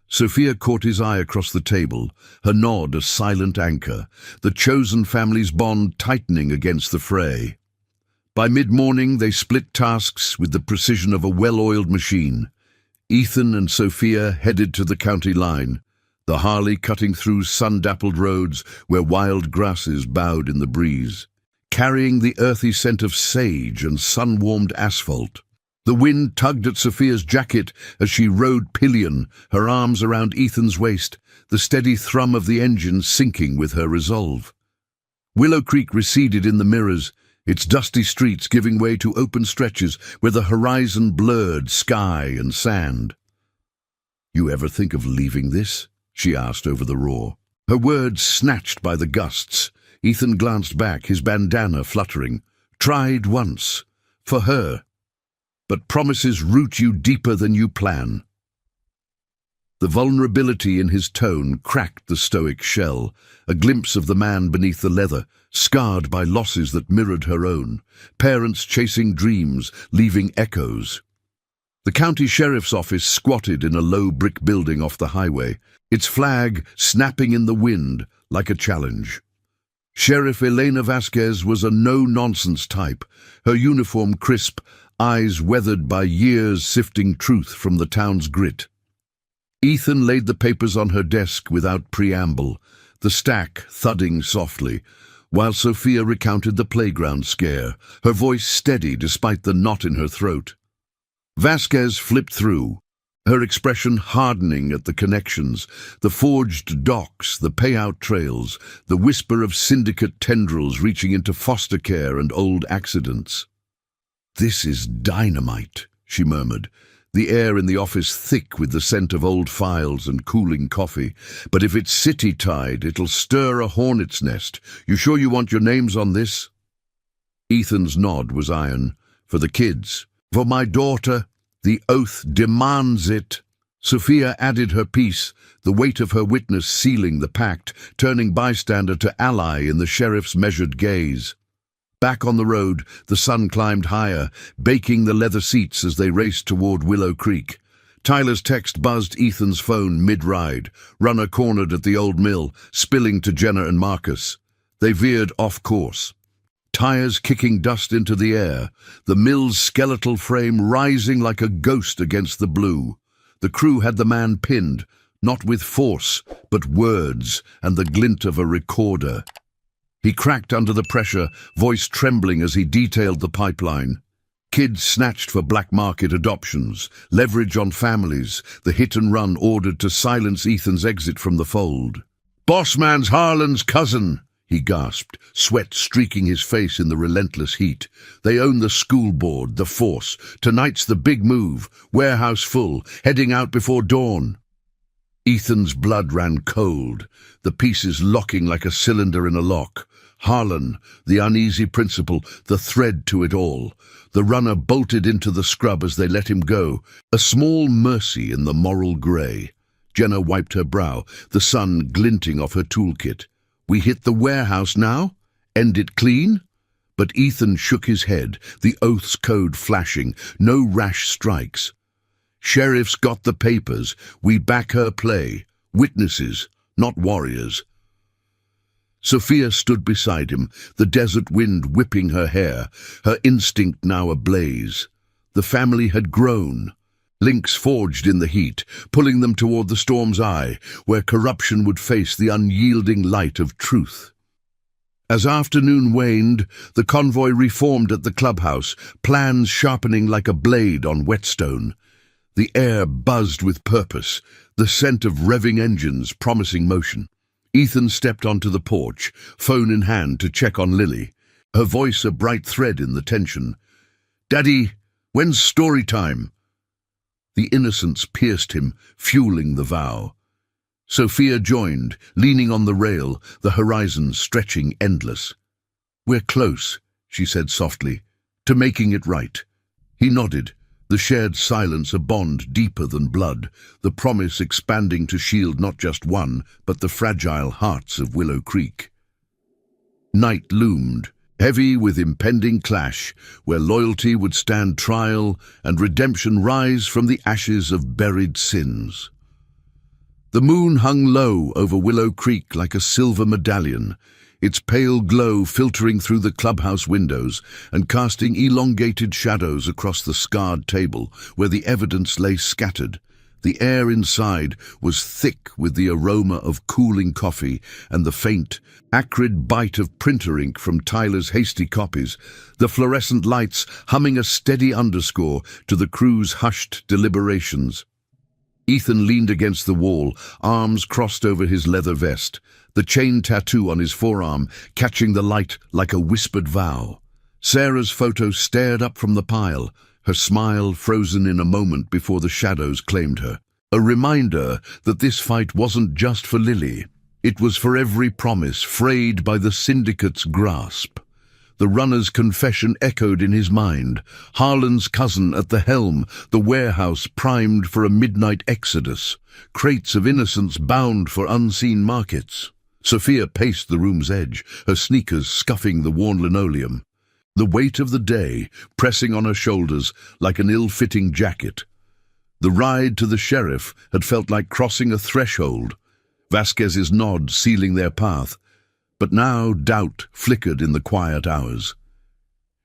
Sophia caught his eye across the table, her nod a silent anchor, the chosen family's bond tightening against the fray. By mid-morning, they split tasks with the precision of a well-oiled machine. Ethan and Sophia headed to the county line, the Harley cutting through sun-dappled roads where wild grasses bowed in the breeze, carrying the earthy scent of sage and sun-warmed asphalt. The wind tugged at Sophia's jacket as she rode pillion, her arms around Ethan's waist, the steady thrum of the engine sinking with her resolve. Willow Creek receded in the mirrors, its dusty streets giving way to open stretches where the horizon blurred sky and sand. "You ever think of leaving this?" she asked over the roar. Her words snatched by the gusts. Ethan glanced back, his bandana fluttering. "Tried once. For her. But promises root you deeper than you plan." The vulnerability in his tone cracked the stoic shell, a glimpse of the man beneath the leather, scarred by losses that mirrored her own, parents chasing dreams, leaving echoes. The county sheriff's office squatted in a low brick building off the highway, its flag snapping in the wind like a challenge. Sheriff Elena Vasquez was a no-nonsense type, her uniform crisp, eyes weathered by years sifting truth from the town's grit. Ethan laid the papers on her desk without preamble, the stack thudding softly, while Sophia recounted the playground scare, her voice steady despite the knot in her throat. Vasquez flipped through, her expression hardening at the connections, the forged docks, the payout trails, the whisper of syndicate tendrils reaching into foster care and old accidents. "This is dynamite," she murmured, the air in the office thick with the scent of old files and cooling coffee. "But if it's city-tied, it'll stir a hornet's nest. You sure you want your names on this?" Ethan's nod was iron. "For the kids. For my daughter. The oath demands it." Sophia added her piece, the weight of her witness sealing the pact, turning bystander to ally in the sheriff's measured gaze. Back on the road, the sun climbed higher, baking the leather seats as they raced toward Willow Creek. Tyler's text buzzed Ethan's phone mid-ride. Runner cornered at the old mill, spilling to Jenna and Marcus. They veered off course. Tires kicking dust into the air, the mill's skeletal frame rising like a ghost against the blue. The crew had the man pinned, not with force, but words and the glint of a recorder. He cracked under the pressure, voice trembling as he detailed the pipeline. Kids snatched for black market adoptions, leverage on families, the hit and run ordered to silence Ethan's exit from the fold. "Bossman's Harlan's cousin," he gasped, sweat streaking his face in the relentless heat. "They own the school board, the force. Tonight's the big move, warehouse full, heading out before dawn." Ethan's blood ran cold, the pieces locking like a cylinder in a lock. Harlan, the uneasy principal, the thread to it all. The runner bolted into the scrub as they let him go, a small mercy in the moral grey. Jenna wiped her brow, the sun glinting off her toolkit. "We hit the warehouse now? End it clean?" But Ethan shook his head, the oath's code flashing, no rash strikes. "Sheriff's got the papers, we back her play. Witnesses, not warriors." Sophia stood beside him, the desert wind whipping her hair, her instinct now ablaze. The family had grown. Links forged in the heat, pulling them toward the storm's eye, where corruption would face the unyielding light of truth. As afternoon waned, the convoy reformed at the clubhouse, plans sharpening like a blade on whetstone. The air buzzed with purpose, the scent of revving engines promising motion. Ethan stepped onto the porch, phone in hand to check on Lily, her voice a bright thread in the tension. "Daddy, when's story time?" The innocence pierced him, fueling the vow. Sophia joined, leaning on the rail, the horizon stretching endless. "We're close," she said softly, "to making it right." He nodded, the shared silence a bond deeper than blood, the promise expanding to shield not just one, but the fragile hearts of Willow Creek. Night loomed, heavy with impending clash, where loyalty would stand trial and redemption rise from the ashes of buried sins. The moon hung low over Willow Creek like a silver medallion, its pale glow filtering through the clubhouse windows and casting elongated shadows across the scarred table where the evidence lay scattered. The air inside was thick with the aroma of cooling coffee and the faint, acrid bite of printer ink from Tyler's hasty copies, the fluorescent lights humming a steady underscore to the crew's hushed deliberations. Ethan leaned against the wall, arms crossed over his leather vest, the chain tattoo on his forearm catching the light like a whispered vow. Sarah's photo stared up from the pile, her smile frozen in a moment before the shadows claimed her. A reminder that this fight wasn't just for Lily. It was for every promise frayed by the syndicate's grasp. The runner's confession echoed in his mind, Harlan's cousin at the helm, the warehouse primed for a midnight exodus, crates of innocence bound for unseen markets. Sophia paced the room's edge, her sneakers scuffing the worn linoleum, the weight of the day pressing on her shoulders like an ill-fitting jacket. The ride to the sheriff had felt like crossing a threshold, Vasquez's nod sealing their path, but now doubt flickered in the quiet hours.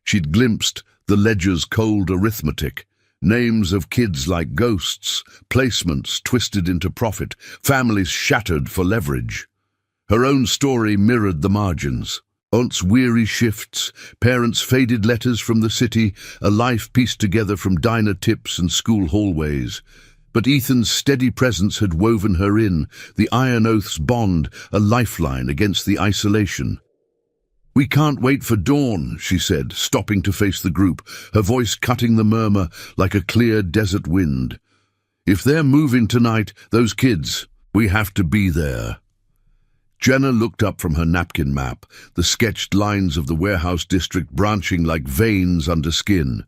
She'd glimpsed the ledger's cold arithmetic, names of kids like ghosts, placements twisted into profit, families shattered for leverage. Her own story mirrored the margins. Aunt's weary shifts, parents' faded letters from the city, a life pieced together from diner tips and school hallways. But Ethan's steady presence had woven her in, the iron oath's bond, a lifeline against the isolation. "We can't wait for dawn," she said, stopping to face the group, her voice cutting the murmur like a clear desert wind. "If they're moving tonight, those kids, we have to be there." Jenna looked up from her napkin map, the sketched lines of the warehouse district branching like veins under skin.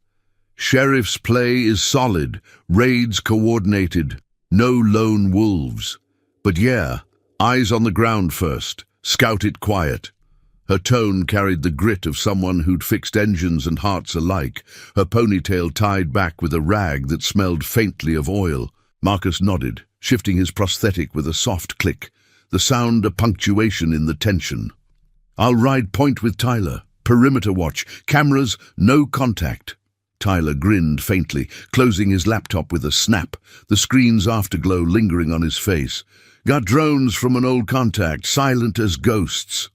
"Sheriff's play is solid, raids coordinated, no lone wolves. But yeah, eyes on the ground first, scout it quiet." Her tone carried the grit of someone who'd fixed engines and hearts alike, her ponytail tied back with a rag that smelled faintly of oil. Marcus nodded, shifting his prosthetic with a soft click, the sound a punctuation in the tension. "I'll ride point with Tyler. Perimeter watch. Cameras, no contact." Tyler grinned faintly, closing his laptop with a snap, the screen's afterglow lingering on his face. "Got drones from an old contact, silent as ghosts."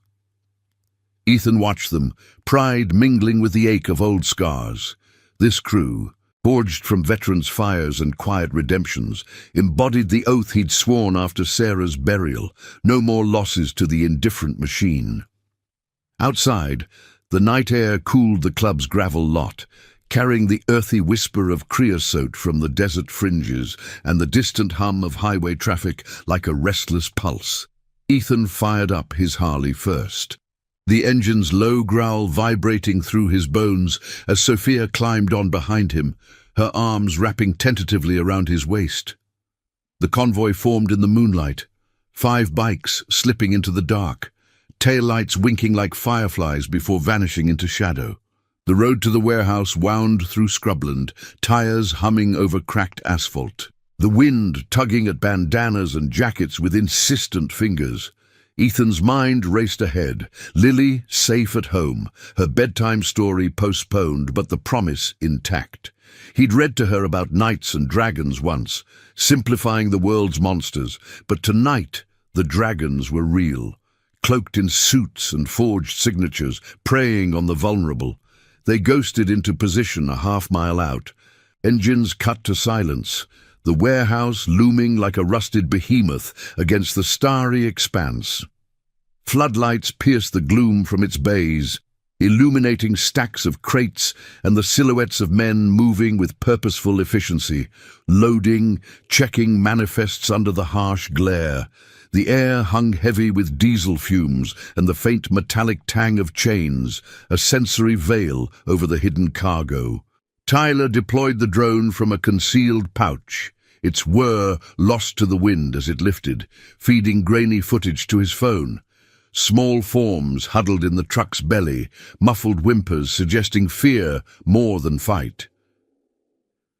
Ethan watched them, pride mingling with the ache of old scars. This crew, forged from veterans' fires and quiet redemptions, embodied the oath he'd sworn after Sarah's burial: no more losses to the indifferent machine. Outside, the night air cooled the club's gravel lot, carrying the earthy whisper of creosote from the desert fringes and the distant hum of highway traffic like a restless pulse. Ethan fired up his Harley first, the engine's low growl vibrating through his bones as Sophia climbed on behind him, her arms wrapping tentatively around his waist. The convoy formed in the moonlight, 5 bikes slipping into the dark, taillights winking like fireflies before vanishing into shadow. The road to the warehouse wound through scrubland, tires humming over cracked asphalt, the wind tugging at bandanas and jackets with insistent fingers. Ethan's mind raced ahead, Lily safe at home, her bedtime story postponed but the promise intact. He'd read to her about knights and dragons once, simplifying the world's monsters, but tonight the dragons were real, cloaked in suits and forged signatures, preying on the vulnerable. They ghosted into position a half-mile out, engines cut to silence, the warehouse looming like a rusted behemoth against the starry expanse. Floodlights pierced the gloom from its bays, illuminating stacks of crates and the silhouettes of men moving with purposeful efficiency, loading, checking manifests under the harsh glare. The air hung heavy with diesel fumes and the faint metallic tang of chains, a sensory veil over the hidden cargo. Tyler deployed the drone from a concealed pouch, its whir lost to the wind as it lifted, feeding grainy footage to his phone. Small forms huddled in the truck's belly, muffled whimpers suggesting fear more than fight.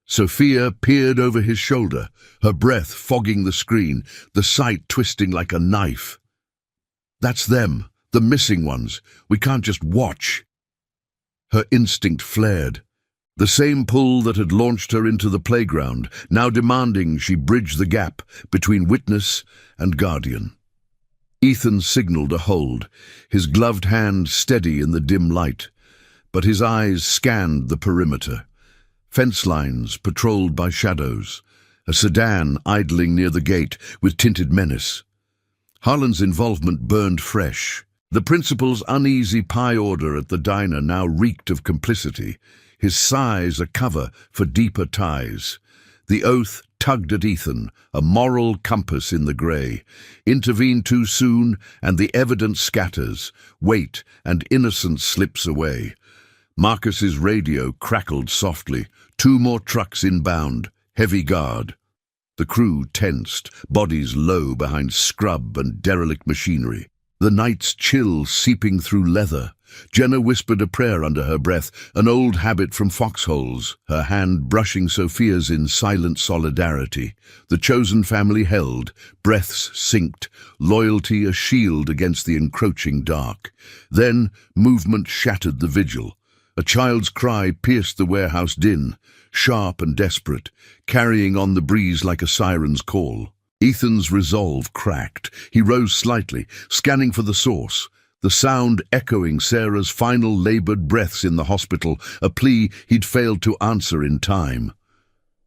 Sophia peered over his shoulder, her breath fogging the screen, the sight twisting like a knife. "That's them, the missing ones. We can't just watch." Her instinct flared. The same pull that had launched her into the playground, now demanding she bridge the gap between witness and guardian. Ethan signaled a hold, his gloved hand steady in the dim light, but his eyes scanned the perimeter. Fence lines patrolled by shadows, a sedan idling near the gate with tinted menace. Harlan's involvement burned fresh. The principal's uneasy pie order at the diner now reeked of complicity, his sighs a cover for deeper ties. The oath tugged at Ethan, a moral compass in the grey. Intervene too soon, and the evidence scatters. Wait, and innocence slips away. Marcus's radio crackled softly. 2 more trucks inbound, heavy guard. The crew tensed, bodies low behind scrub and derelict machinery. The night's chill seeping through leather. Jenna whispered a prayer under her breath, an old habit from foxholes, her hand brushing Sophia's in silent solidarity. The chosen family held, breaths synced, loyalty a shield against the encroaching dark. Then movement shattered the vigil. A child's cry pierced the warehouse din, sharp and desperate, carrying on the breeze like a siren's call. Ethan's resolve cracked. He rose slightly, scanning for the source. The sound echoing Sarah's final labored breaths in the hospital, a plea he'd failed to answer in time.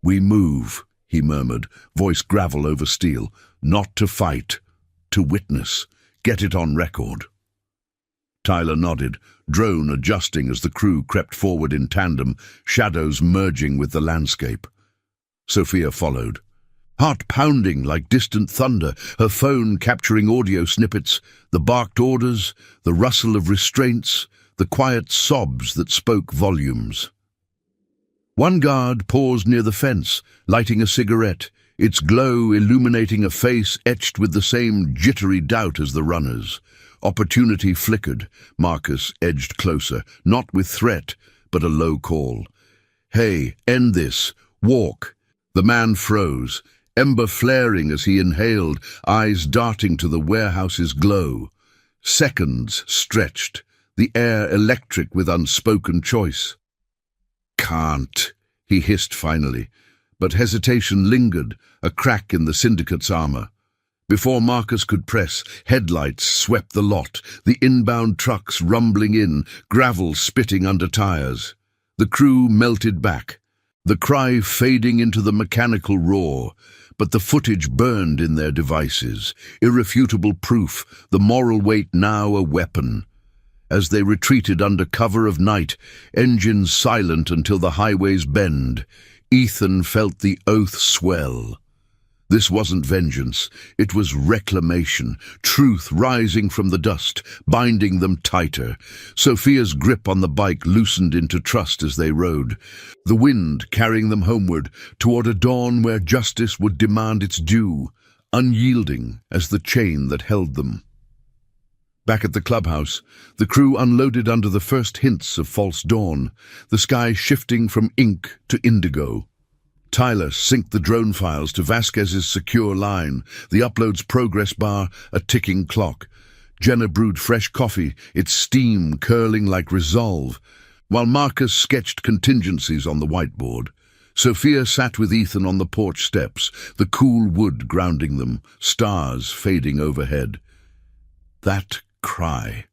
"We move," he murmured, voice gravel over steel. "Not to fight, to witness. Get it on record." Tyler nodded, drone adjusting as the crew crept forward in tandem, shadows merging with the landscape. Sophia followed. Heart pounding like distant thunder, her phone capturing audio snippets, the barked orders, the rustle of restraints, the quiet sobs that spoke volumes. One guard paused near the fence, lighting a cigarette, its glow illuminating a face etched with the same jittery doubt as the runners. Opportunity flickered. Marcus edged closer, not with threat, but a low call. "Hey, end this. Walk." The man froze, ember flaring as he inhaled, eyes darting to the warehouse's glow. Seconds stretched, the air electric with unspoken choice. "Can't," he hissed finally, but hesitation lingered, a crack in the syndicate's armor. Before Marcus could press, headlights swept the lot, the inbound trucks rumbling in, gravel spitting under tires. The crew melted back, the cry fading into the mechanical roar, but the footage burned in their devices, irrefutable proof, the moral weight now a weapon. As they retreated under cover of night, engines silent until the highways bend, Ethan felt the oath swell. This wasn't vengeance, it was reclamation, truth rising from the dust, binding them tighter. Sophia's grip on the bike loosened into trust as they rode, the wind carrying them homeward, toward a dawn where justice would demand its due, unyielding as the chain that held them. Back at the clubhouse, the crew unloaded under the first hints of false dawn, the sky shifting from ink to indigo. Tyler synced the drone files to Vasquez's secure line, the upload's progress bar a ticking clock. Jenna brewed fresh coffee, its steam curling like resolve, while Marcus sketched contingencies on the whiteboard. Sophia sat with Ethan on the porch steps, the cool wood grounding them, stars fading overhead. "That cry.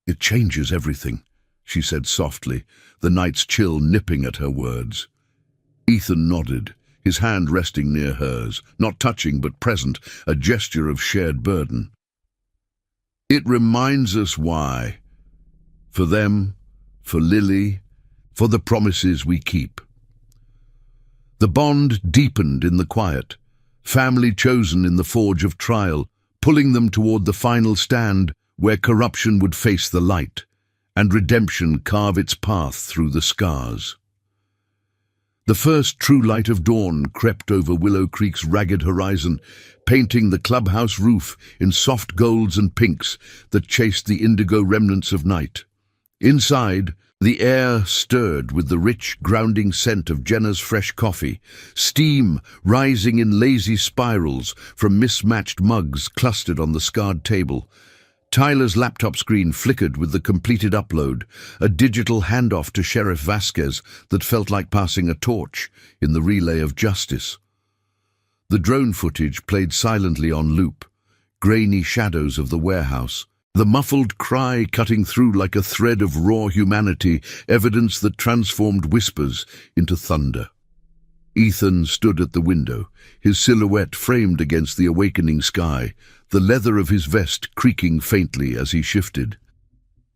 It changes everything," she said softly, the night's chill nipping at her words. Ethan nodded, his hand resting near hers, not touching but present, a gesture of shared burden. "It reminds us why. For them, for Lily, for the promises we keep." The bond deepened in the quiet, family chosen in the forge of trial, pulling them toward the final stand where corruption would face the light, and redemption carve its path through the scars. The first true light of dawn crept over Willow Creek's ragged horizon, painting the clubhouse roof in soft golds and pinks that chased the indigo remnants of night. Inside, the air stirred with the rich, grounding scent of Jenna's fresh coffee, steam rising in lazy spirals from mismatched mugs clustered on the scarred table. Tyler's laptop screen flickered with the completed upload, a digital handoff to Sheriff Vasquez that felt like passing a torch in the relay of justice. The drone footage played silently on loop, grainy shadows of the warehouse, the muffled cry cutting through like a thread of raw humanity, evidence that transformed whispers into thunder. Ethan stood at the window, his silhouette framed against the awakening sky, the leather of his vest creaking faintly as he shifted.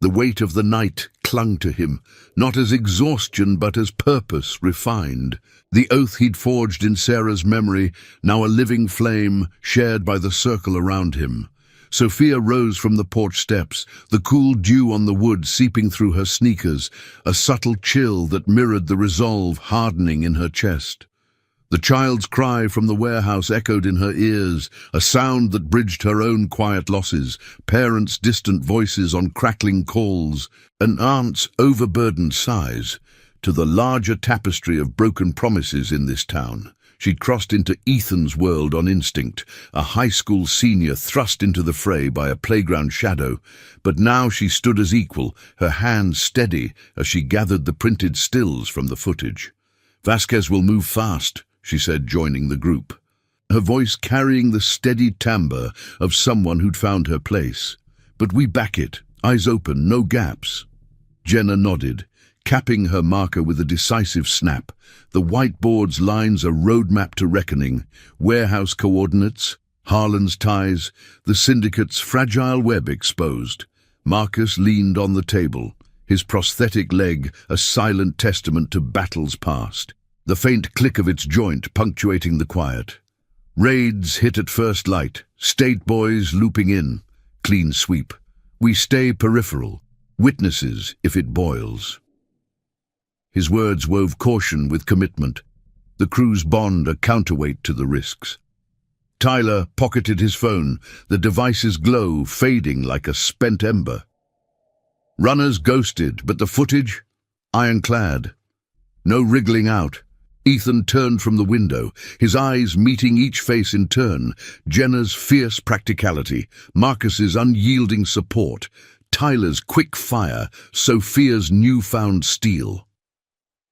The weight of the night clung to him, not as exhaustion but as purpose refined. The oath he'd forged in Sarah's memory, now a living flame shared by the circle around him. Sophia rose from the porch steps, the cool dew on the wood seeping through her sneakers, a subtle chill that mirrored the resolve hardening in her chest. The child's cry from the warehouse echoed in her ears, a sound that bridged her own quiet losses, parents' distant voices on crackling calls, an aunt's overburdened sighs, to the larger tapestry of broken promises in this town. She'd crossed into Ethan's world on instinct, a high school senior thrust into the fray by a playground shadow, but now she stood as equal, her hands steady as she gathered the printed stills from the footage. "Vasquez will move fast," she said, joining the group, her voice carrying the steady timbre of someone who'd found her place. "But we back it, eyes open, no gaps." Jenna nodded, capping her marker with a decisive snap. The whiteboard's lines a roadmap to reckoning, warehouse coordinates, Harlan's ties, the syndicate's fragile web exposed. Marcus leaned on the table, his prosthetic leg a silent testament to battles past, the faint click of its joint punctuating the quiet. Raids hit at first light, state boys looping in, clean sweep. We stay peripheral, witnesses if it boils. His words wove caution with commitment, the crew's bond a counterweight to the risks. Tyler pocketed his phone, the device's glow fading like a spent ember. Runners ghosted, but the footage? Ironclad. No wriggling out. Ethan turned from the window, his eyes meeting each face in turn. Jenna's fierce practicality, Marcus's unyielding support, Tyler's quick fire, Sophia's newfound steel.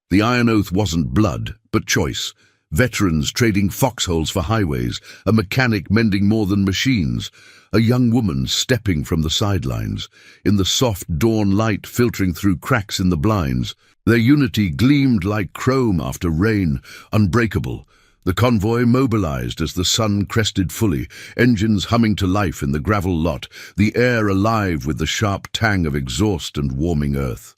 The Iron Oath wasn't blood, but choice. Veterans trading foxholes for highways, a mechanic mending more than machines, a young woman stepping from the sidelines. In the soft dawn light filtering through cracks in the blinds, their unity gleamed like chrome after rain, unbreakable. The convoy mobilized as the sun crested fully, engines humming to life in the gravel lot, the air alive with the sharp tang of exhaust and warming earth.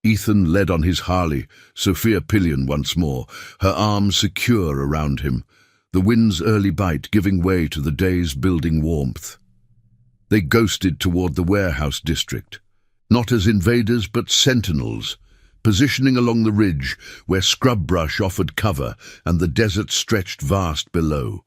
Ethan led on his Harley, Sophia pillion once more, her arms secure around him, the wind's early bite giving way to the day's building warmth. They ghosted toward the warehouse district, not as invaders but sentinels, positioning along the ridge where scrub brush offered cover and the desert stretched vast below.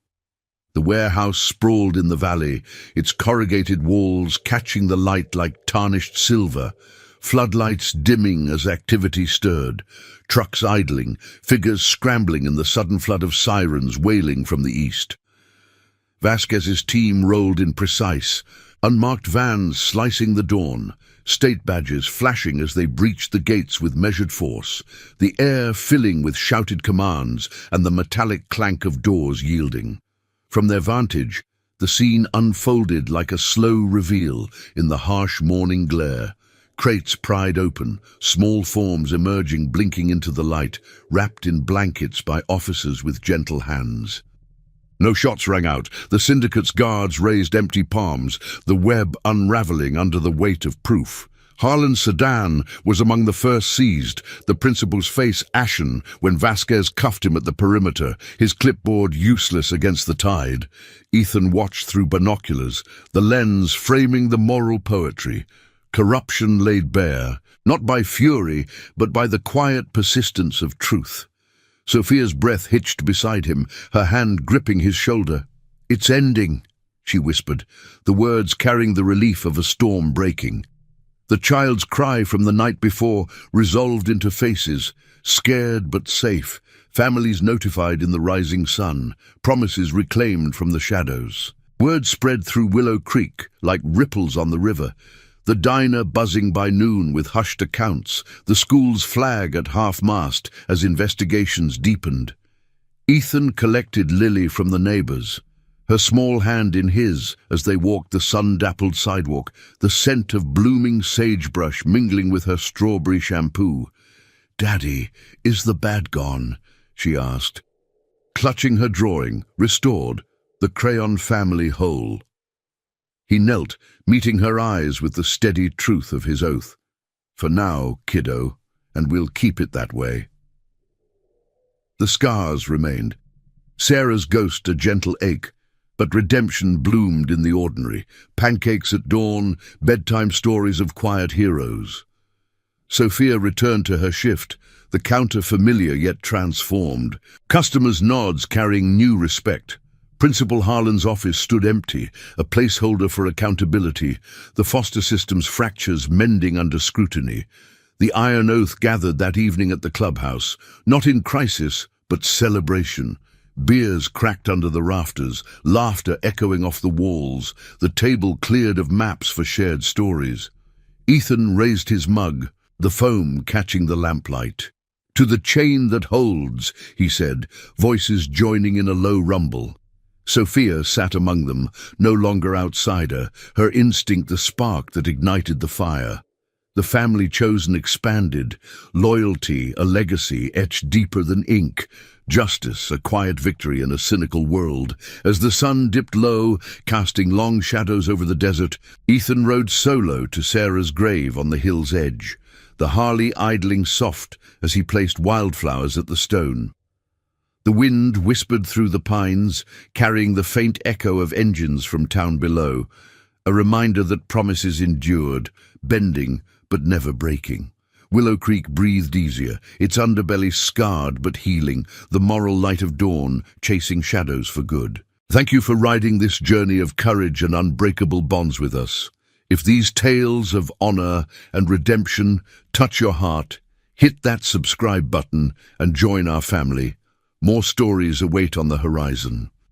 The warehouse sprawled in the valley, its corrugated walls catching the light like tarnished silver, floodlights dimming as activity stirred, trucks idling, figures scrambling in the sudden flood of sirens wailing from the east. Vasquez's team rolled in precise, unmarked vans slicing the dawn, state badges flashing as they breached the gates with measured force, the air filling with shouted commands and the metallic clank of doors yielding. From their vantage, the scene unfolded like a slow reveal in the harsh morning glare. Crates pried open, small forms emerging blinking into the light, wrapped in blankets by officers with gentle hands. No shots rang out. The syndicate's guards raised empty palms, the web unraveling under the weight of proof. Harlan's sedan was among the first seized, the principal's face ashen when Vasquez cuffed him at the perimeter, his clipboard useless against the tide. Ethan watched through binoculars, the lens framing the moral poetry. Corruption laid bare, not by fury, but by the quiet persistence of truth. Sophia's breath hitched beside him, her hand gripping his shoulder. "It's ending," she whispered, the words carrying the relief of a storm breaking. The child's cry from the night before resolved into faces, scared but safe, families notified in the rising sun, promises reclaimed from the shadows. Word spread through Willow Creek like ripples on the river, the diner buzzing by noon with hushed accounts, the school's flag at half-mast as investigations deepened. Ethan collected Lily from the neighbors, her small hand in his as they walked the sun-dappled sidewalk, the scent of blooming sagebrush mingling with her strawberry shampoo. "Daddy, is the bad gone?" she asked. Clutching her drawing, restored, the crayon family whole. He knelt, meeting her eyes with the steady truth of his oath. "For now, kiddo, and we'll keep it that way." The scars remained. Sarah's ghost a gentle ache, but redemption bloomed in the ordinary. Pancakes at dawn, bedtime stories of quiet heroes. Sophia returned to her shift, the counter familiar yet transformed. Customers' nods carrying new respect. Principal Harlan's office stood empty, a placeholder for accountability, the foster system's fractures mending under scrutiny. The Iron Oath gathered that evening at the clubhouse, not in crisis, but celebration. Beers cracked under the rafters, laughter echoing off the walls, the table cleared of maps for shared stories. Ethan raised his mug, the foam catching the lamplight. "To the chain that holds," he said, voices joining in a low rumble. Sophia sat among them, no longer outsider, her instinct the spark that ignited the fire. The family chosen expanded, loyalty a legacy etched deeper than ink, justice a quiet victory in a cynical world. As the sun dipped low, casting long shadows over the desert, Ethan rode solo to Sarah's grave on the hill's edge, the Harley idling soft as he placed wildflowers at the stone. The wind whispered through the pines, carrying the faint echo of engines from town below, a reminder that promises endured, bending but never breaking. Willow Creek breathed easier, its underbelly scarred but healing, the moral light of dawn chasing shadows for good. Thank you for riding this journey of courage and unbreakable bonds with us. If these tales of honor and redemption touch your heart, hit that subscribe button and join our family. More stories await on the horizon.